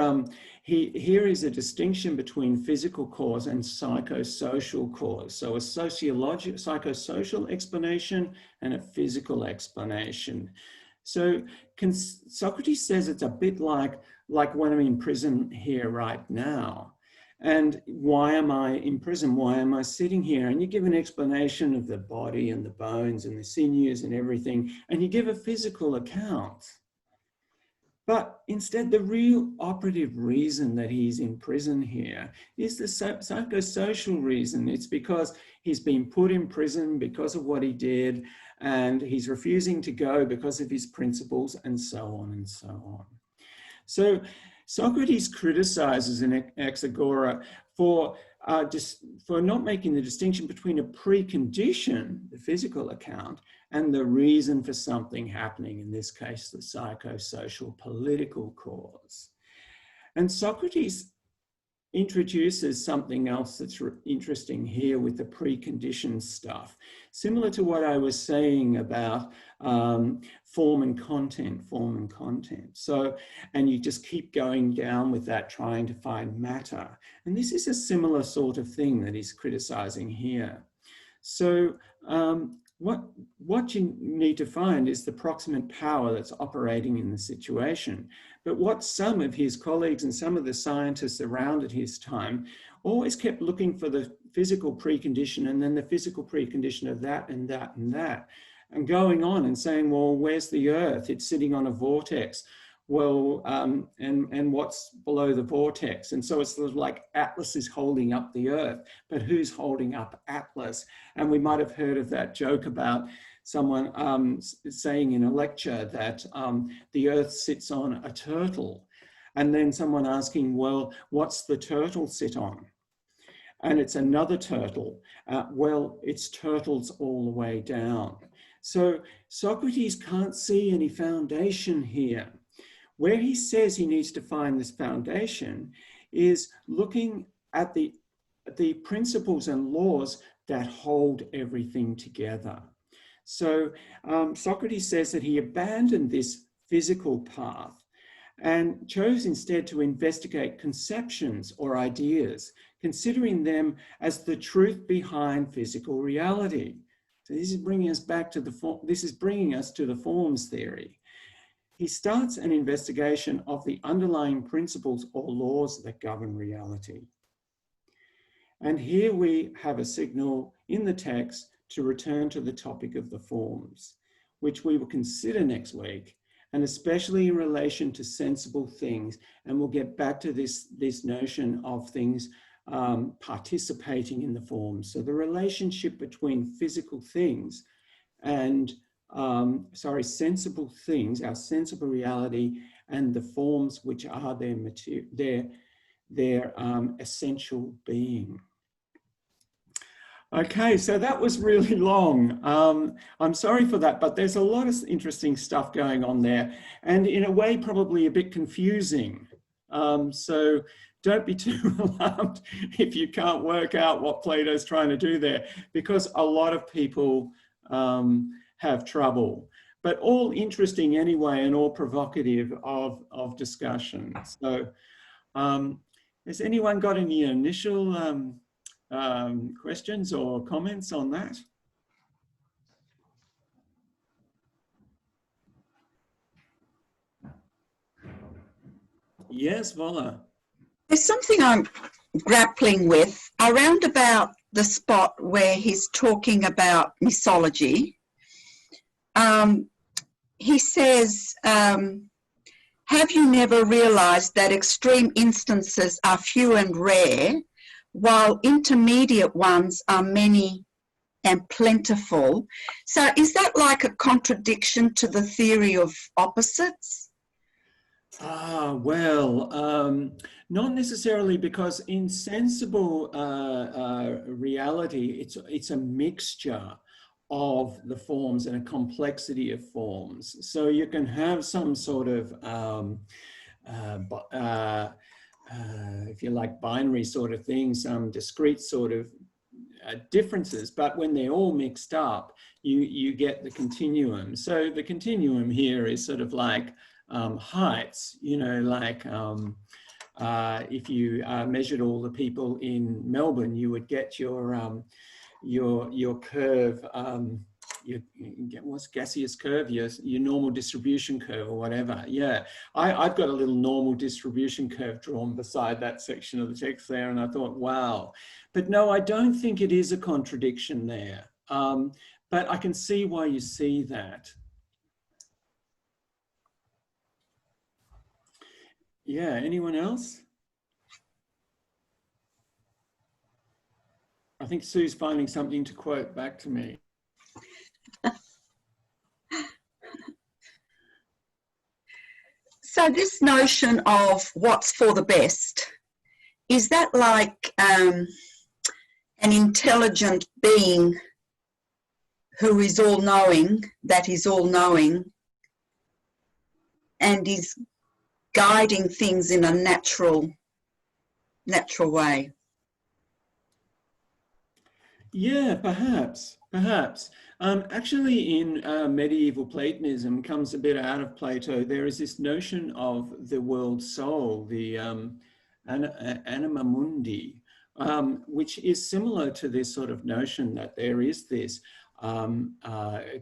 A: here is a distinction between physical cause and psychosocial cause. So a psychosocial explanation and a physical explanation. So Socrates says it's a bit like when I'm in prison here right now. And why am I in prison? Why am I sitting here? And you give an explanation of the body and the bones and the sinews and everything, and you give a physical account. But instead, the real operative reason that he's in prison here is the psychosocial reason. It's because he's been put in prison because of what he did, and he's refusing to go because of his principles, and so on and so on. So Socrates criticizes Anaxagora for not making the distinction between a precondition, the physical account, and the reason for something happening, in this case, the psychosocial political cause. And Socrates introduces something else that's interesting here with the preconditioned stuff, similar to what I was saying about form and content. So, and you just keep going down with that, trying to find matter. And this is a similar sort of thing that he's criticizing here. So what you need to find is the proximate power that's operating in the situation. But what some of his colleagues and some of the scientists around at his time always kept looking for the physical precondition, and then the physical precondition of that and that and that, and going on and saying, well, where's the Earth? It's sitting on a vortex. Well, and what's below the vortex? And so it's sort of like Atlas is holding up the Earth, but who's holding up Atlas? And we might have heard of that joke about someone saying in a lecture that the Earth sits on a turtle, and then someone asking, well, what's the turtle sit on? And it's another turtle. Well, it's turtles all the way down. So Socrates can't see any foundation here. Where he says he needs to find this foundation is looking at the principles and laws that hold everything together. So Socrates says that he abandoned this physical path and chose instead to investigate conceptions or ideas, considering them as the truth behind physical reality. So this is bringing us back to the forms theory. He starts an investigation of the underlying principles or laws that govern reality. And here we have a signal in the text to return to the topic of the forms, which we will consider next week, and especially in relation to sensible things. And we'll get back to this notion of things participating in the forms. So the relationship between physical things and sensible things, our sensible reality, and the forms which are their essential being. Okay, so that was really long. I'm sorry for that, but there's a lot of interesting stuff going on there, and in a way probably a bit confusing. So don't be too alarmed if you can't work out what Plato's trying to do there, because a lot of people have trouble, but all interesting anyway, and all provocative of discussion. So has anyone got any initial questions or comments on that? Yes, Vola.
C: There's something I'm grappling with around about the spot where he's talking about misology. He says, have you never realized that extreme instances are few and rare, while intermediate ones are many and plentiful? So is that like a contradiction to the theory of opposites?
A: Well, not necessarily, because in sensible reality, it's a mixture of the forms and a complexity of forms. So you can have some sort of, if you like, binary sort of thing, some discrete sort of differences, but when they're all mixed up, you get the continuum. So the continuum here is sort of like heights, you know, like if you measured all the people in Melbourne, you would get your curve, what's gaseous curve, your normal distribution curve or whatever. Yeah, I've got a little normal distribution curve drawn beside that section of the text there, and I thought, wow. But no, I don't think it is a contradiction there. But I can see why you see that. Yeah, anyone else? I think Sue's finding something to quote back to me.
C: So this notion of what's for the best, is that like an intelligent being who is all-knowing, that is all-knowing, and is guiding things in a natural way?
A: Yeah, perhaps. Actually, in medieval Platonism, comes a bit out of Plato, there is this notion of the world soul, the anima mundi, which is similar to this sort of notion that there is this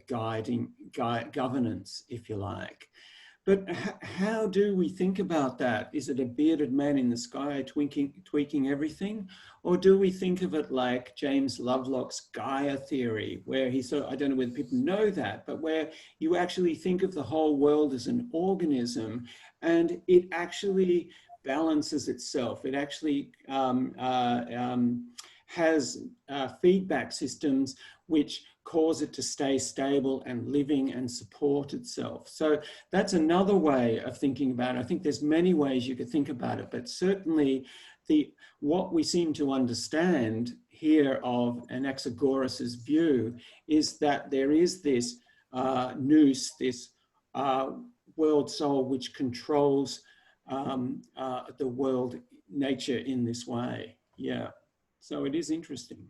A: governance, if you like. But how do we think about that? Is it a bearded man in the sky tweaking everything? Or do we think of it like James Lovelock's Gaia theory, where he sort of, I don't know whether people know that, but where you actually think of the whole world as an organism and it actually balances itself. It actually has feedback systems which cause it to stay stable and living and support itself. So that's another way of thinking about it. I think there's many ways you could think about it, but certainly what we seem to understand here of Anaxagoras's view is that there is this nous, this world soul which controls the world nature in this way. Yeah, so it is interesting.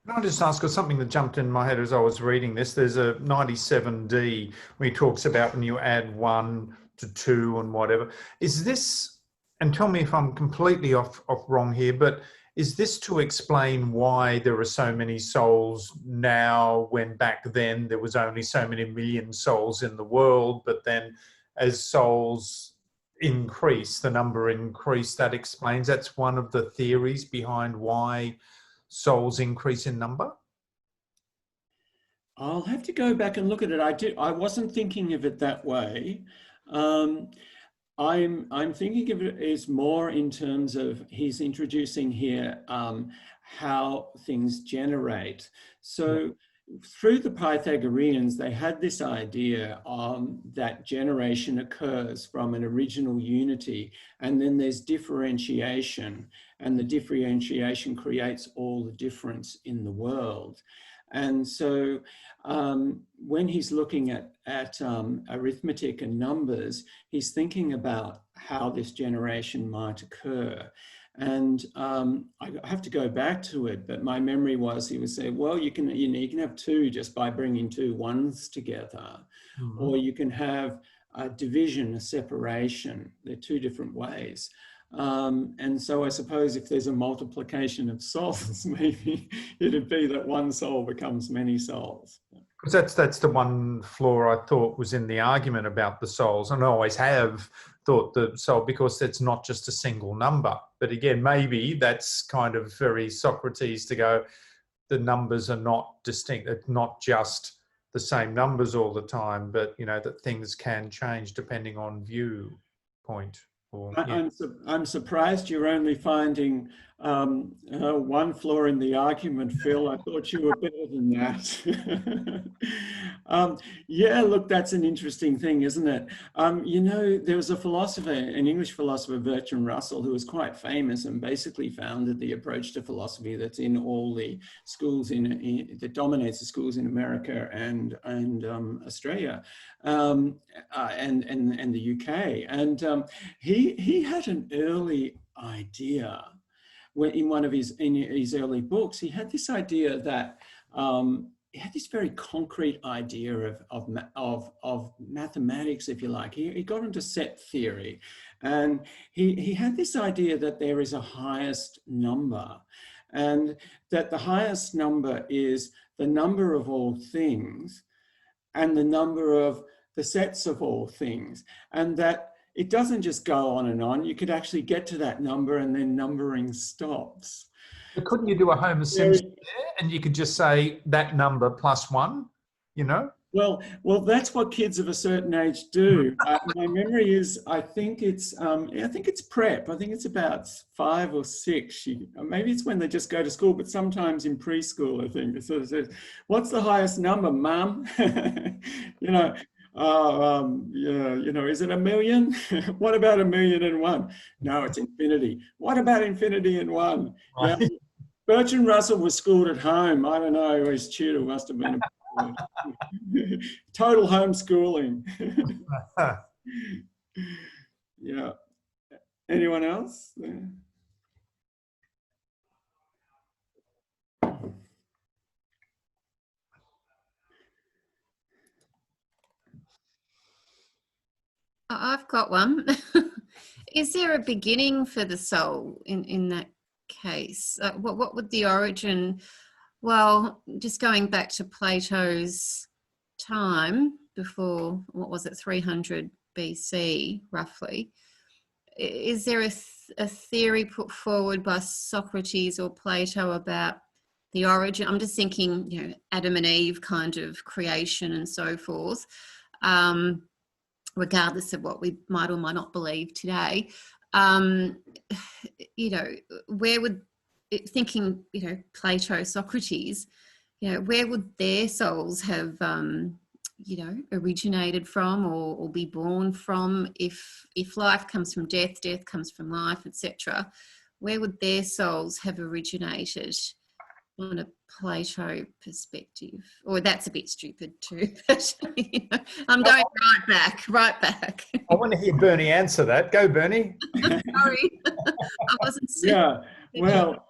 B: Can I just ask something that jumped in my head as I was reading this? There's a 97D where he talks about when you add 1 to 2 and whatever. Is this, and tell me if I'm completely off wrong here, but is this to explain why there are so many souls now when back then there was only so many million souls in the world, but then as souls increase, the number increased, that explains, that's one of the theories behind why souls increase in number?
A: I'll have to go back and look at it. I wasn't thinking of it that way. I'm thinking of it as more in terms of he's introducing here how things generate. So through the Pythagoreans, they had this idea that generation occurs from an original unity, and then there's differentiation, and the differentiation creates all the difference in the world. And so when he's looking at arithmetic and numbers, he's thinking about how this generation might occur. And I have to go back to it, but my memory was he would say, well, you can have 2 just by bringing 2 ones together, or you can have a division, a separation. They're 2 different ways. And so I suppose if there's a multiplication of souls, maybe it'd be that one soul becomes many souls.
B: Because that's the one flaw I thought was in the argument about the souls, and I always have thought the soul, because it's not just a single number. But again, maybe that's kind of very Socrates to go, the numbers are not distinct, it's not just the same numbers all the time, but you know that things can change depending on viewpoint.
A: I'm surprised you're only finding one flaw in the argument, Phil. I thought you were better than that. Yeah, look, that's an interesting thing, isn't it? You know, there was a philosopher, an English philosopher, Bertrand Russell, who was quite famous and basically founded the approach to philosophy that's in all the schools that dominates the schools in America and Australia and the UK. And he had an early idea. In one of his early books, he had this idea that had this very concrete idea of mathematics, if you like. He got into set theory, and he had this idea that there is a highest number, and that the highest number is the number of all things and the number of the sets of all things, and that it doesn't just go on and on. You could actually get to that number and then numbering stops.
B: But couldn't you do a Homer Simpson there, and you could just say that number plus one, you know?
A: Well, that's what kids of a certain age do. My memory is, I think it's prep. I think it's about 5 or 6. Maybe it's when they just go to school, but sometimes in preschool, I think it sort of says, "What's the highest number, Mum?" You know, yeah, you know, is it 1,000,000? What about 1,000,001? No, it's infinity. What about infinity and 1? Yeah. Bertrand Russell was schooled at home. I don't know, his tutor must have been total homeschooling. Yeah. Anyone else?
D: I've got one. Is there a beginning for the soul in that case? What would the origin? Well, just going back to Plato's time, before, what was it, 300 BC, roughly, is there a theory put forward by Socrates or Plato about the origin? I'm just thinking, you know, Adam and Eve kind of creation and so forth, regardless of what we might or might not believe today. You know, where would, thinking, you know, Plato, Socrates, you know, where would their souls have, you know, originated from or be born from? If life comes from death, death comes from life, etc., where would their souls have originated on a Plato perspective? Or that's a bit stupid too, but you know, I'm going right back.
B: I want to hear Bernie answer that. Go, Bernie.
D: Sorry, I wasn't.
A: Yeah, well,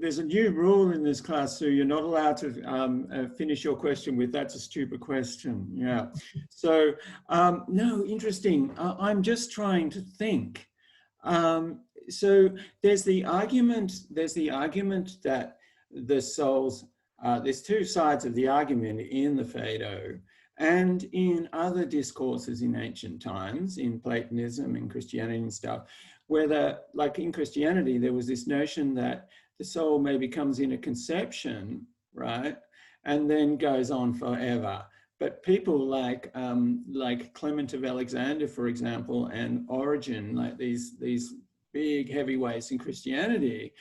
A: there's a new rule in this class, Sue. You're not allowed to finish your question with "that's a stupid question." Yeah. So no, interesting. I'm just trying to think. So there's the argument that the souls. There's two sides of the argument in the Phaedo and in other discourses in ancient times, in Platonism and Christianity and stuff, where like in Christianity, there was this notion that the soul maybe comes in a conception, right, and then goes on forever. But people like Clement of Alexander, for example, and Origen, like these big heavyweights in Christianity,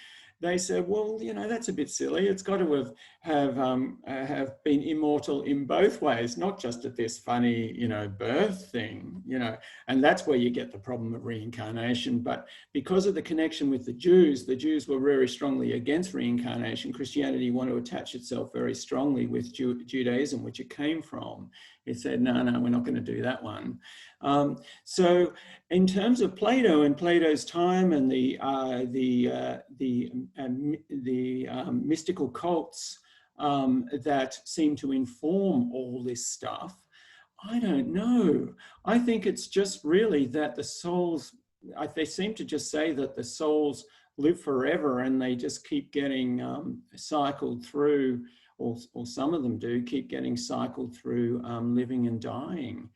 A: they said, well, you know, that's a bit silly. It's got to have been immortal in both ways, not just at this funny, you know, birth thing, you know, and that's where you get the problem of reincarnation. But because of the connection with the Jews were very strongly against reincarnation. Christianity wanted to attach itself very strongly with Judaism, which it came from. It said, no, we're not going to do that one. So in terms of Plato and Plato's time and the mystical cults that seem to inform all this stuff, I don't know. I think it's just really that the souls, they seem to just say that the souls live forever and they just keep getting cycled through, or some of them do keep getting cycled through living and dying.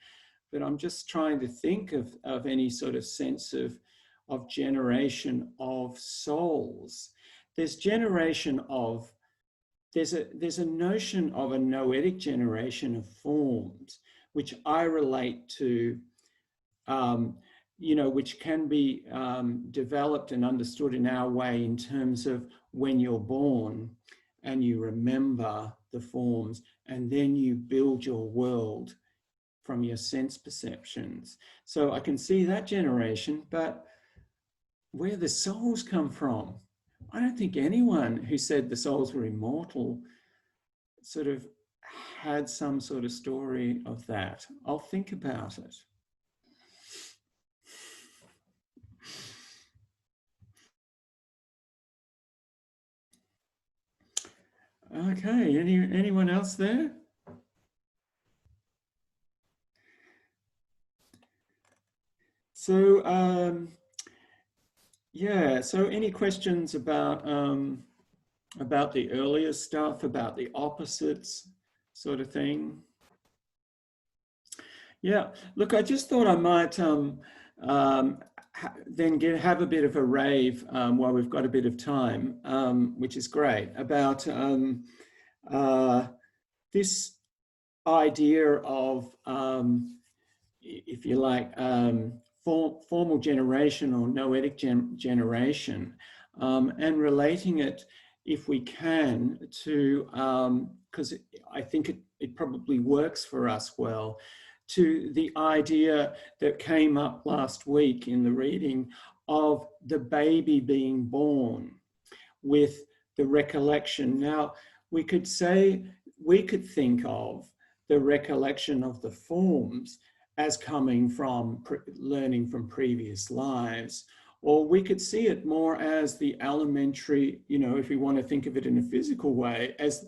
A: But I'm just trying to think of any sort of sense of generation of souls. There's generation of, there's a notion of a noetic generation of forms, which I relate to, you know, which can be developed and understood in our way in terms of when you're born and you remember the forms and then you build your world from your sense perceptions. So I can see that generation, but where the souls come from, I don't think anyone who said the souls were immortal sort of had some sort of story of that. I'll think about it. Okay, anyone else there? So, yeah, so any questions about the earlier stuff, about the opposites sort of thing? Yeah, look, I just thought I might then have a bit of a rave while we've got a bit of time, which is great, about this idea of, if you like, formal generation or noetic generation, and relating it, if we can, to, because I think it probably works for us well, to the idea that came up last week in the reading of the baby being born with the recollection. Now, we could think of the recollection of the forms as coming from learning from previous lives, or we could see it more as the elementary, you know, if we want to think of it in a physical way, as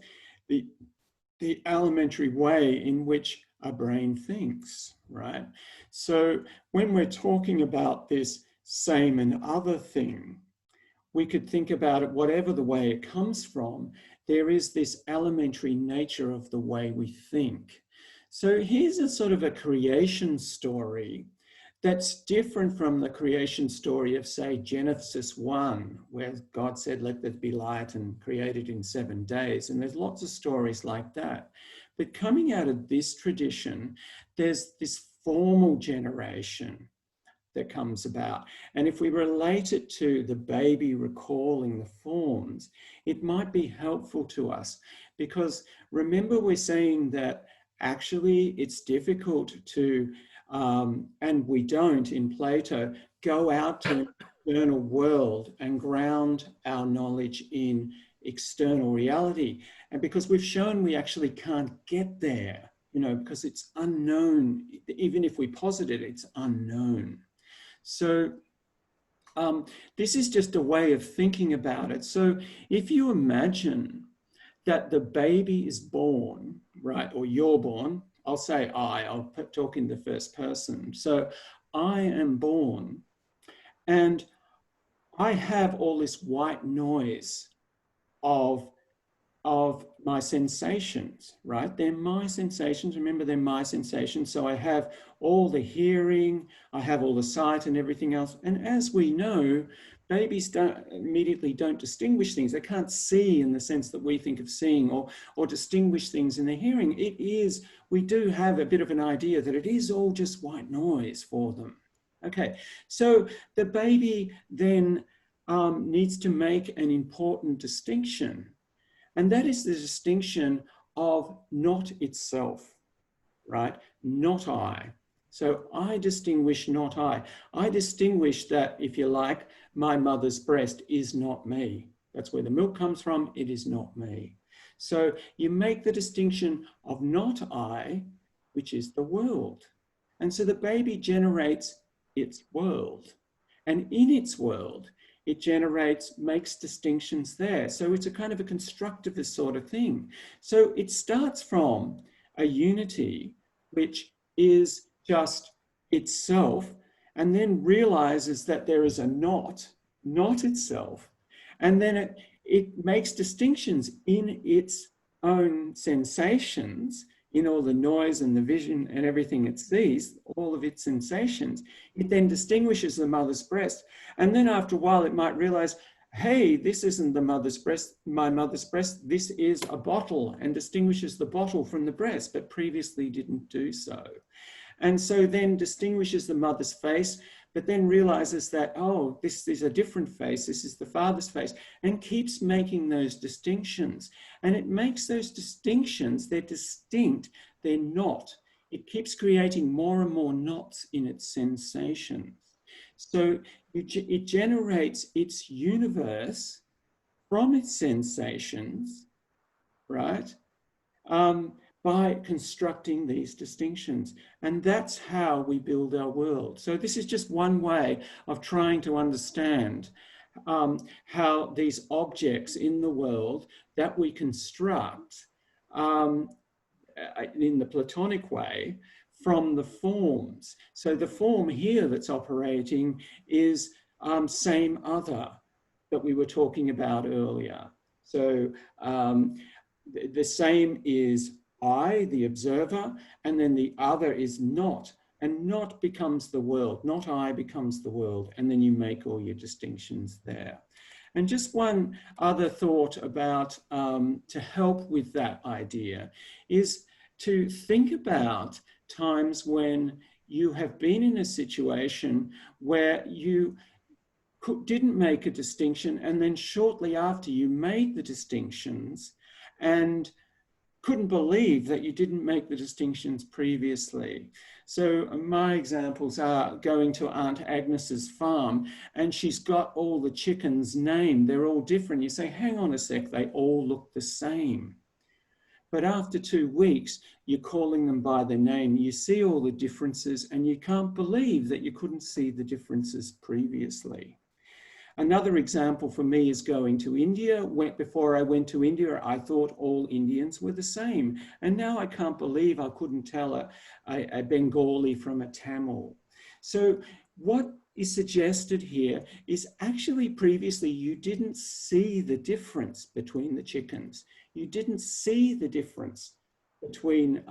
A: the elementary way in which a brain thinks, right? So when we're talking about this same and other thing, we could think about it, whatever the way it comes from, there is this elementary nature of the way we think. So here's a sort of a creation story that's different from the creation story of, say, Genesis 1, where God said, let there be light, and created in 7 days. And there's lots of stories like that. But coming out of this tradition, there's this formal generation that comes about. And if we relate it to the baby recalling the forms, it might be helpful to us, because remember, we're saying that actually it's difficult to, and we don't in Plato, go out to an external world and ground our knowledge in external reality. And because we've shown we actually can't get there, you know, because it's unknown. Even if we posit it, it's unknown. So this is just a way of thinking about it. So if you imagine that the baby is born, right, or you're born, I'll say I'll talk in the first person. So I am born, and I have all this white noise of my sensations, right? They're my sensations. Remember, they're my sensations. So I have all the hearing, I have all the sight and everything else. And as we know, babies don't distinguish things. They can't see in the sense that we think of seeing, or distinguish things in their hearing. We do have a bit of an idea that it is all just white noise for them. Okay, so the baby then needs to make an important distinction. And that is the distinction of not itself, right? Not I. So I distinguish not I. I distinguish that, if you like, my mother's breast is not me. That's where the milk comes from. It is not me. So you make the distinction of not I, which is the world. And so the baby generates its world. And in its world, it makes distinctions there. So it's a kind of a constructivist sort of thing. So it starts from a unity, which is just itself, and then realizes that there is a not itself. And then it makes distinctions in its own sensations, in all the noise and the vision and everything it sees, all of its sensations. It then distinguishes the mother's breast. And then after a while, it might realize, hey, this isn't the mother's breast, my mother's breast, this is a bottle, and distinguishes the bottle from the breast, but previously didn't do so. And so then distinguishes the mother's face, but then realizes that, oh, this is a different face, this is the father's face, and keeps making those distinctions. And it makes those distinctions, they're distinct, they're not. It keeps creating more and more knots in its sensations. So it generates its universe from its sensations, right? By constructing these distinctions. And that's how we build our world. So this is just one way of trying to understand how these objects in the world that we construct in the Platonic way from the forms. So the form here that's operating is same other that we were talking about earlier. So the same is I, the observer, and then the other is not. And not becomes the world, not I becomes the world. And then you make all your distinctions there. And just one other thought about, to help with that idea, is to think about times when you have been in a situation where you didn't make a distinction, and then shortly after you made the distinctions and couldn't believe that you didn't make the distinctions previously. So my examples are going to Aunt Agnes's farm and she's got all the chickens named. They're all different. You say, hang on a sec, they all look the same. But after 2 weeks, you're calling them by their name. You see all the differences and you can't believe that you couldn't see the differences previously. Another example for me is going to India. Before I went to India, I thought all Indians were the same. And now I can't believe I couldn't tell a Bengali from a Tamil. So what is suggested here is actually previously you didn't see the difference between the chickens. You didn't see the difference between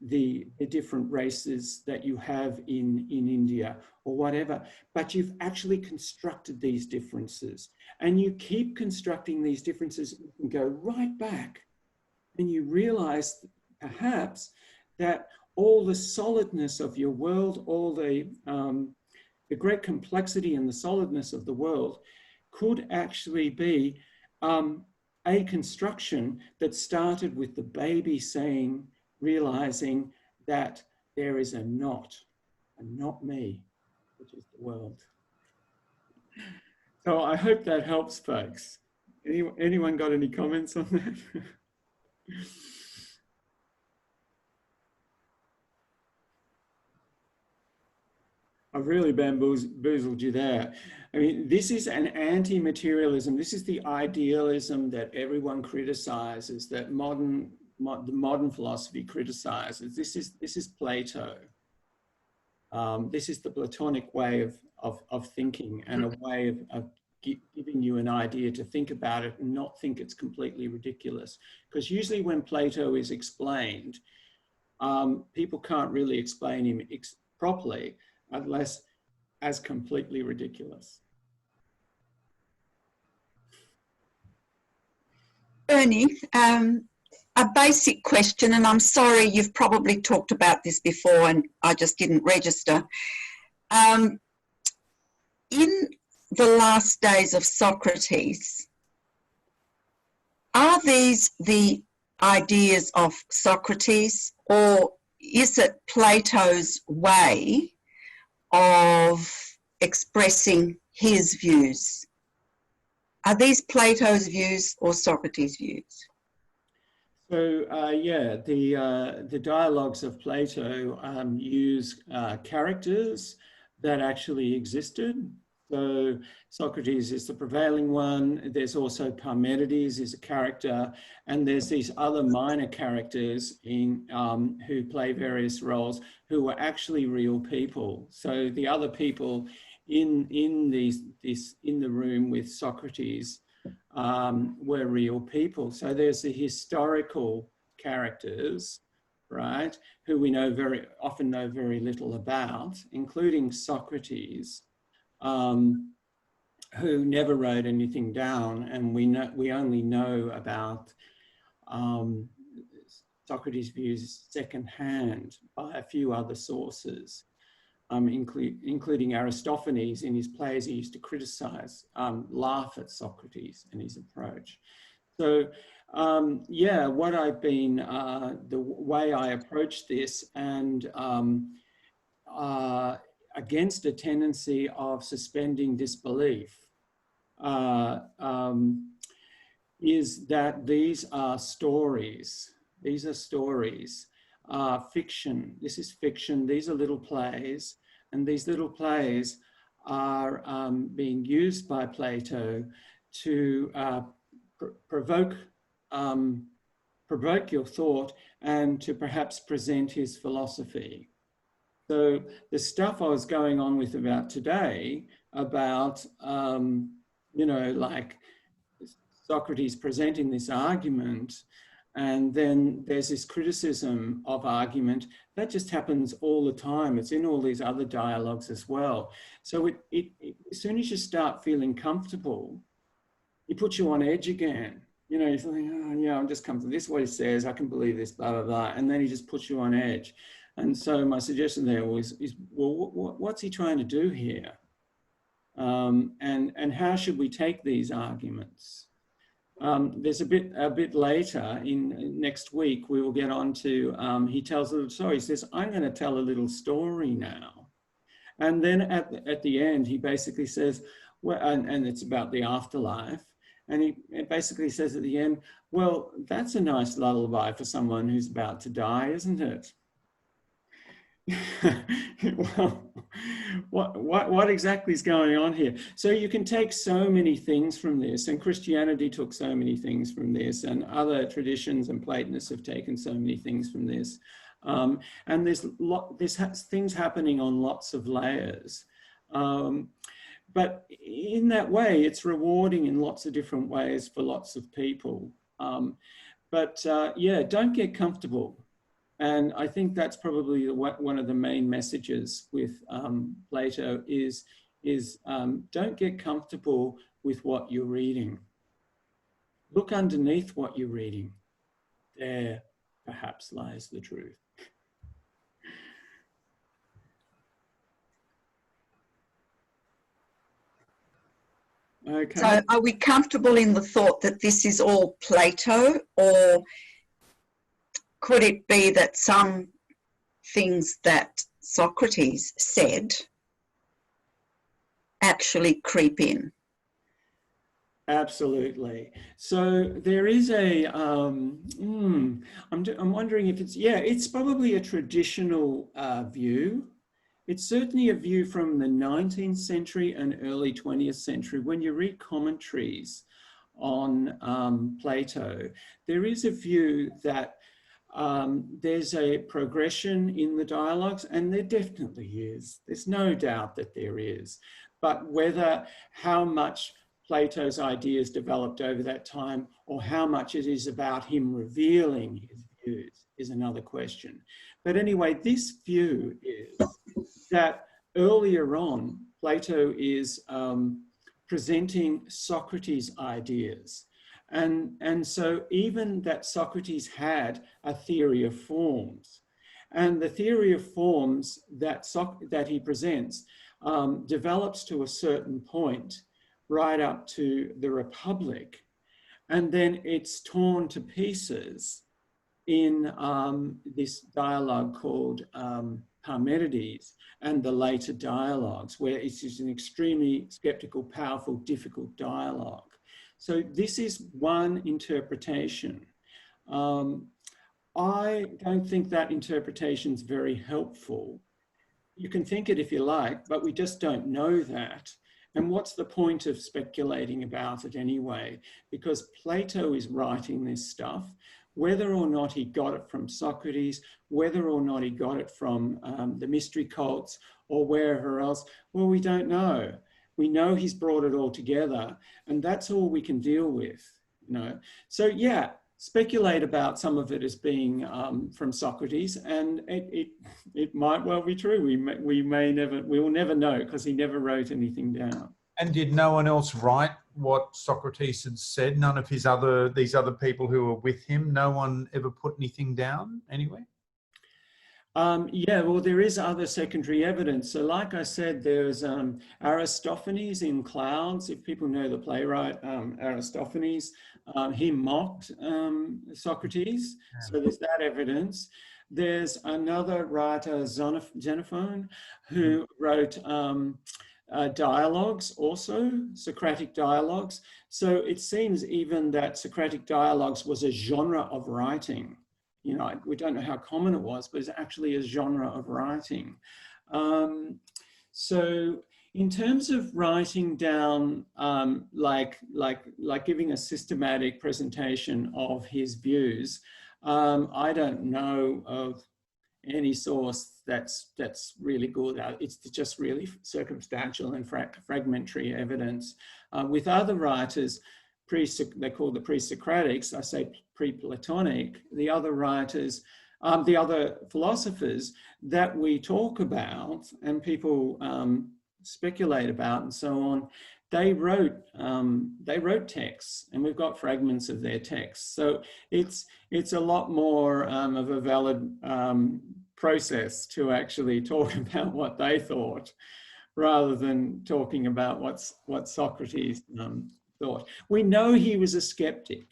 A: the different races that you have in India or whatever, but you've actually constructed these differences and you keep constructing these differences. You can go right back and you realize perhaps that all the solidness of your world, all the great complexity and the solidness of the world could actually be a construction that started with the baby realizing that there is a not me, which is the world. So I hope that helps, folks. Anyone got any comments on that? I've really bamboozled you there. I mean, this is an anti-materialism. This is the idealism that everyone criticizes, that the modern philosophy criticizes. This is Plato. This is the Platonic way of thinking and a way of giving you an idea to think about it and not think it's completely ridiculous. Because usually when Plato is explained, people can't really explain him properly unless as completely ridiculous.
C: Bernie, a basic question, and I'm sorry, you've probably talked about this before and I just didn't register. In the last days of Socrates, are these the ideas of Socrates, or is it Plato's way of expressing his views? Are these Plato's views or Socrates' views?
A: So yeah, the dialogues of Plato use characters that actually existed. So Socrates is the prevailing one. There's also Parmenides is a character, and there's these other minor characters who play various roles who were actually real people. So the other people in the room with Socrates were real people. So there's the historical characters, right, who we often know very little about, including Socrates, who never wrote anything down, and we only know about Socrates' views secondhand by a few other sources, including Aristophanes. In his plays, he used to criticize, laugh at Socrates and his approach. So yeah, what I've been, the way I approach this, and against a tendency of suspending disbelief, is that these are stories. These are stories, fiction. This is fiction. These are little plays. And these little plays are being used by Plato to provoke your thought and to perhaps present his philosophy. So the stuff I was going on with about today, about, you know, like Socrates presenting this argument, and then there's this criticism of argument, that just happens all the time. It's in all these other dialogues as well. So as soon as you start feeling comfortable, it puts you on edge again. You know, you're thinking, oh, yeah, I'm just comfortable. This is what he says. I can believe this, blah, blah, blah. And then he just puts you on edge. And so my suggestion there was, well, what's he trying to do here? And how should we take these arguments? There's a bit later in next week, we will get on to, he tells a little story. He says, I'm going to tell a little story now. And then at the end, he basically says, well, and it's about the afterlife. And he basically says at the end, well, that's a nice lullaby for someone who's about to die, isn't it? Well, what exactly is going on here? So you can take so many things from this, and Christianity took so many things from this, and other traditions and Platonists have taken so many things from this. And there's things happening on lots of layers. But in that way, it's rewarding in lots of different ways for lots of people. Yeah, don't get comfortable. And I think that's probably one of the main messages with Plato is don't get comfortable with what you're reading. Look underneath what you're reading. There perhaps lies the truth. Okay.
C: So are we comfortable in the thought that this is all Plato, or could it be that some things that Socrates said actually creep in?
A: Absolutely. So there is a, I'm wondering if it's probably a traditional view. It's certainly a view from the 19th century and early 20th century. When you read commentaries on Plato, there is a view that there's a progression in the dialogues, and there definitely is. There's no doubt that there is. But how much Plato's ideas developed over that time, or how much it is about him revealing his views, is another question. But anyway, this view is that earlier on, Plato is presenting Socrates' ideas. And so even that Socrates had a theory of forms, and the theory of forms that he presents develops to a certain point right up to the Republic. And then it's torn to pieces in this dialogue called Parmenides and the later dialogues, where it's just an extremely skeptical, powerful, difficult dialogue. So this is one interpretation. I don't think that interpretation is very helpful. You can think it if you like, but we just don't know that. And what's the point of speculating about it anyway? Because Plato is writing this stuff, whether or not he got it from Socrates, whether or not he got it from the mystery cults or wherever else, well, we don't know. We know he's brought it all together, and that's all we can deal with, you know. So yeah, speculate about some of it as being from Socrates, and it might well be true. We will never know, because he never wrote anything down.
B: And did no one else write what Socrates had said? None of these other people who were with him, no one ever put anything down anyway?
A: Yeah, well, there is other secondary evidence. So like I said, there's Aristophanes in Clouds. If people know the playwright Aristophanes, he mocked Socrates. So there's that evidence. There's another writer, Xenophon, who wrote dialogues also, Socratic dialogues. So it seems even that Socratic dialogues was a genre of writing. You know, we don't know how common it was, but it's actually a genre of writing. So in terms of writing down, like giving a systematic presentation of his views, I don't know of any source that's really good. It's just really circumstantial and fragmentary evidence. With other writers, they call the pre-Socratics, I say pre-Platonic, the other writers, the other philosophers that we talk about and people speculate about and so on, they wrote texts, and we've got fragments of their texts. So it's a lot more of a valid process to actually talk about what they thought, rather than talking about what Socrates thought. We know he was a skeptic.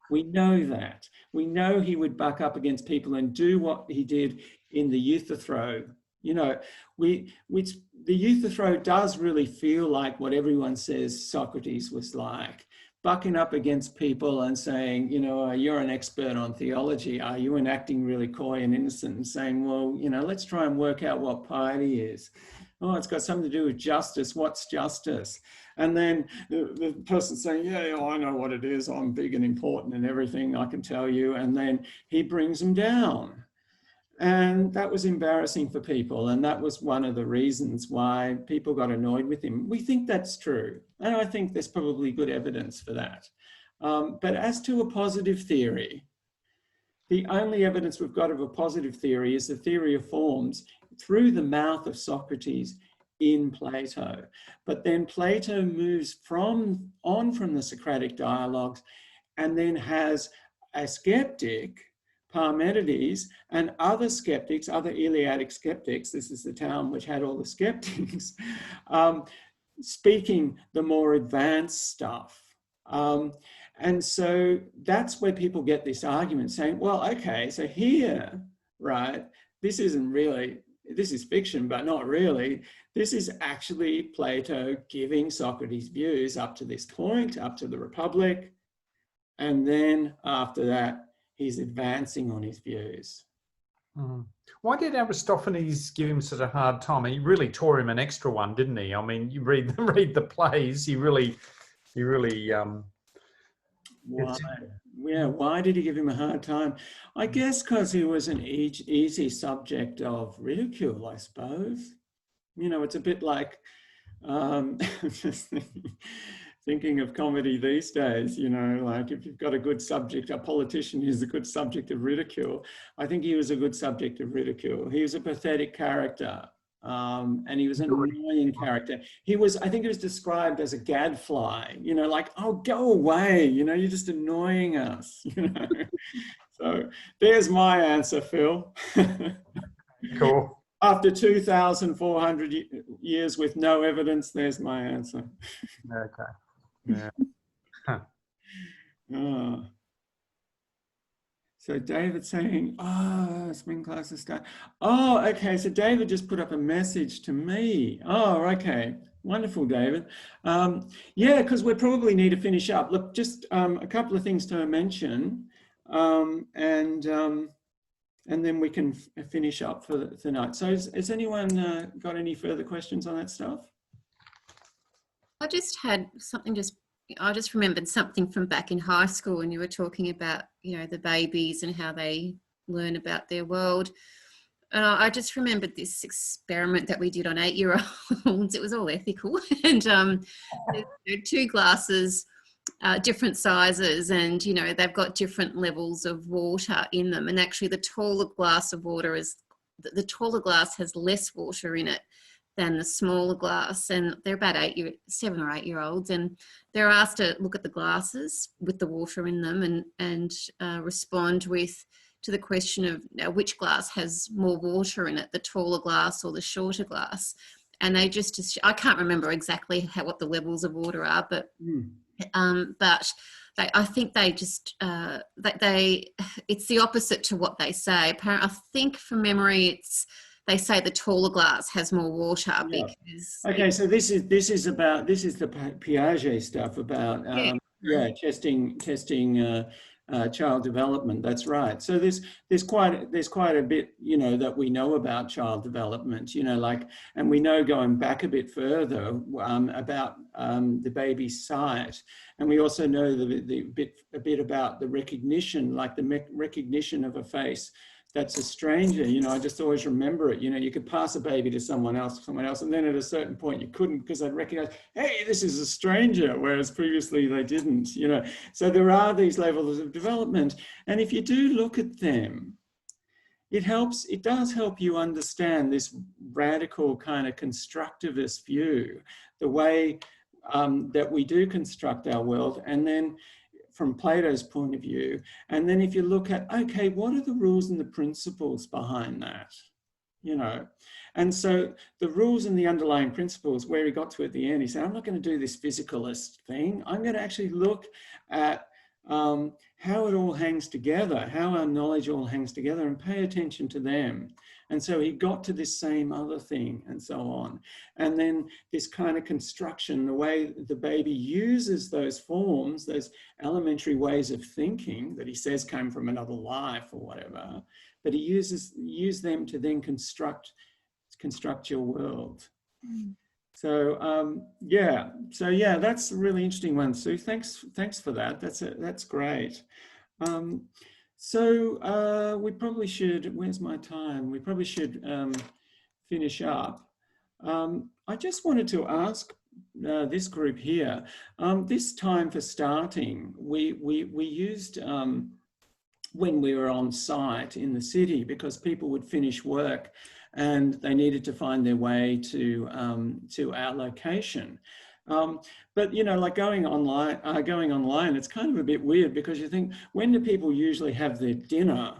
A: We know that. We know he would buck up against people and do what he did in the Euthyphro. You know, the Euthyphro does really feel like what everyone says Socrates was like, bucking up against people and saying, you know, you're an expert on theology, are you? And acting really coy and innocent and saying, well, you know, let's try and work out what piety is. Oh, it's got something to do with justice. What's justice? And then the person saying, yeah, I know what it is. I'm big and important and everything, I can tell you. And then he brings them down. And that was embarrassing for people. And that was one of the reasons why people got annoyed with him. We think that's true. And I think there's probably good evidence for that. But as to a positive theory, the only evidence we've got of a positive theory is the theory of forms through the mouth of Socrates in Plato. But then Plato moves on from the Socratic dialogues and then has a skeptic, Parmenides, and other skeptics, other Eleatic skeptics, this is the town which had all the skeptics, speaking the more advanced stuff. And so that's where people get this argument saying, well, okay, so here, right, this is fiction, but not really. This is actually Plato giving Socrates' views up to this point, up to the Republic. And then after that, he's advancing on his views.
B: Why did Aristophanes give him such a hard time? He really tore him an extra one, didn't he? I mean, you read the plays, he really
A: why did he give him a hard time? I guess because he was an easy subject of ridicule, I suppose. You know, it's a bit like, just thinking of comedy these days, you know, like if you've got a good subject, a politician is a good subject of ridicule. I think he was a good subject of ridicule. He was a pathetic character. And he was an annoying character. I think he was described as a gadfly, you know, like, oh, go away, you know, you're just annoying us, you know. So there's my answer, Phil.
B: Cool.
A: After 2,400 years with no evidence, there's my answer.
B: Okay. Yeah.
A: So David saying, spring classes start. Oh, okay. So David just put up a message to me. Oh, okay. Wonderful, David. Yeah, because we probably need to finish up. Look, just a couple of things to mention, and then we can finish up for tonight. So has anyone got any further questions on that stuff?
D: I just had something I just remembered something from back in high school when you were talking about, you know, the babies and how they learn about their world. And I just remembered this experiment that we did on 8-year-olds. It was all ethical. And there were 2 glasses, different sizes, and, you know, they've got different levels of water in them. And actually the taller glass has less water in it than the smaller glass, and they're about 7 or 8 year olds, and they're asked to look at the glasses with the water in them and respond to the question of which glass has more water in it, the taller glass or the shorter glass. And they I can't remember exactly what the levels of water are, but I think they just it's the opposite to what they say. Apparently, I think from memory they say the taller glass has more water because.
A: Okay, so this is the Piaget stuff about testing child development. That's right. So there's quite a bit, you know, that we know about child development, you know, like, and we know going back a bit further about the baby's sight, and we also know a bit about the recognition, like the recognition of a face that's a stranger. You know, I just always remember it. You know, you could pass a baby to someone else, and then at a certain point you couldn't, because they'd recognize, hey, this is a stranger, whereas previously they didn't, you know. So there are these levels of development. And if you do look at them, it does help you understand this radical kind of constructivist view, the way that we do construct our world. And then from Plato's point of view. And then if you look at, okay, what are the rules and the principles behind that? You know, and so the rules and the underlying principles, where he got to at the end, he said, I'm not going to do this physicalist thing. I'm going to actually look at how it all hangs together, how our knowledge all hangs together, and pay attention to them. And so he got to this same other thing, and so on. And then this kind of construction, the way the baby uses those forms, those elementary ways of thinking that he says came from another life or whatever, but he use them to then construct your world. So yeah, that's a really interesting one, Sue. Thanks for that. That's great. So we probably should, where's my time? We probably should finish up. I just wanted to ask this group here, this time for starting, we used when we were on site in the city, because people would finish work and they needed to find their way to our location. But you know, like going online, it's kind of a bit weird, because you think, when do people usually have their dinner?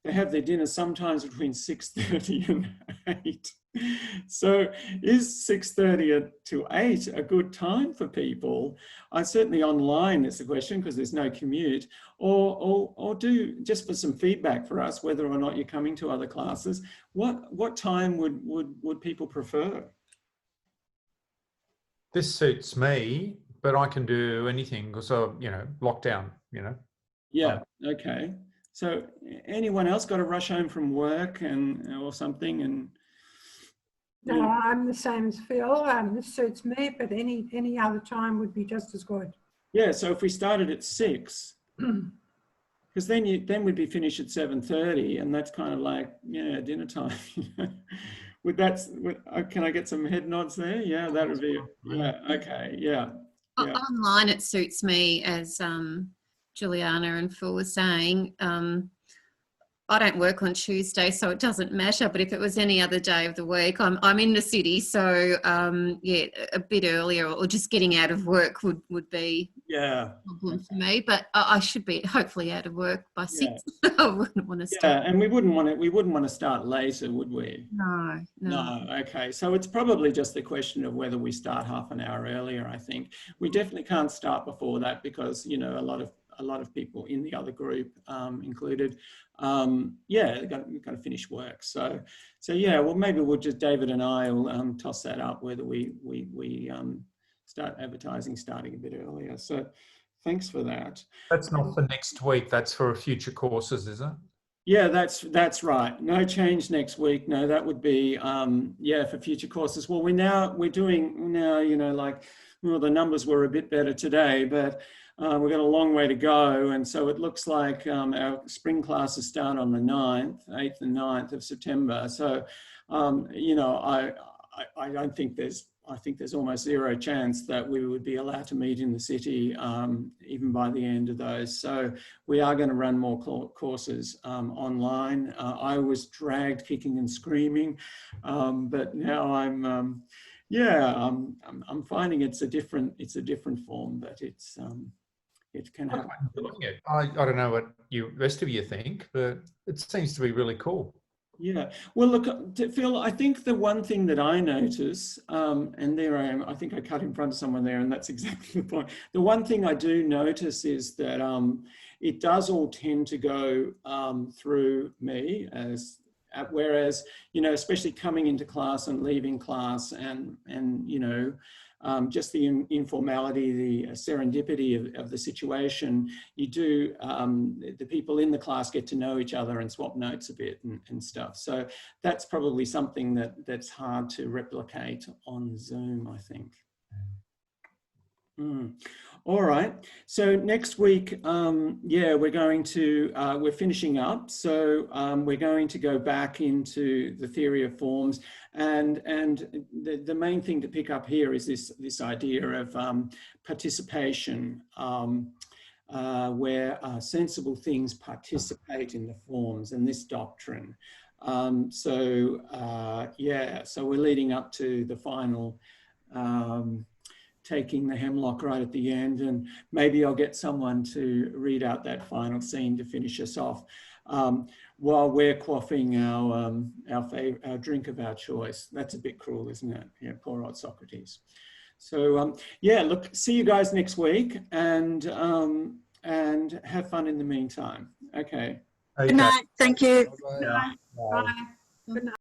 A: They have their dinner sometimes between 6:30 and 8. So is 6:30 to 8 a good time for people? Certainly online is the question, because there's no commute. Or do, just for some feedback for us, whether or not you're coming to other classes, what time would people prefer?
B: This suits me, but I can do anything because of, you know, lockdown, you know.
A: Yeah, okay. So anyone else got to rush home from work or something? And
F: no, I'm the same as Phil. This suits me, but any other time would be just as good.
A: Yeah, so if we started at 6, because then we'd be finished at 7:30, and that's kind of like, yeah, dinner time. Can I get some head nods there? Yeah, that would be, yeah, okay, yeah.
D: Online it suits me, as Juliana and Phil were saying. I don't work on Tuesday, so it doesn't matter. But if it was any other day of the week, I'm in the city, so yeah, a bit earlier, or just getting out of work would be a problem for me. But I should be hopefully out of work by 6. Yeah. I wouldn't want to start.
A: Yeah, and we wouldn't want to start later, would we?
D: No.
A: Okay, so it's probably just a question of whether we start half an hour earlier. I think we definitely can't start before that, because you know, a lot of people in the other group included, they've got to finish work. So yeah, well, maybe we'll just, David and I will toss that up, whether we start advertising starting a bit earlier. So thanks for that.
B: That's not for next week. That's for future courses, is it?
A: Yeah, that's right. No change next week. No, that would be for future courses. Well, we're doing now. You know, like, well, the numbers were a bit better today, but we've got a long way to go. And so it looks like our spring classes start on the 8th and 9th of September. So, you know, I don't think I think there's almost zero chance that we would be allowed to meet in the city even by the end of those. So we are going to run more courses online. I was dragged kicking and screaming, but now I'm finding it's a different form, but it can happen.
B: I don't know what rest of you think, but it seems to be really cool.
A: Yeah, well, look, Phil, I think the one thing that I notice, and there I am, I think I cut in front of someone there, and that's exactly the point. The one thing I do notice is that it does all tend to go through me, whereas, you know, especially coming into class and leaving class, and you know, just the informality, the serendipity of the situation, you do, the people in the class get to know each other and swap notes a bit and stuff. So that's probably something that's hard to replicate on Zoom, I think. All right. So next week, yeah, we're going to, we're finishing up. So we're going to go back into the theory of forms, and the main thing to pick up here is this idea of participation, where sensible things participate in the forms, and this doctrine. Yeah, so we're leading up to the final taking the hemlock right at the end, and maybe I'll get someone to read out that final scene to finish us off while we're quaffing our drink of our choice. That's a bit cruel, isn't it? Yeah, poor old Socrates. So yeah, look, see you guys next week, and have fun in the meantime. Okay.
B: Okay.
C: Good night. Thank you.
E: Bye-bye.
F: Bye. Bye. Good night.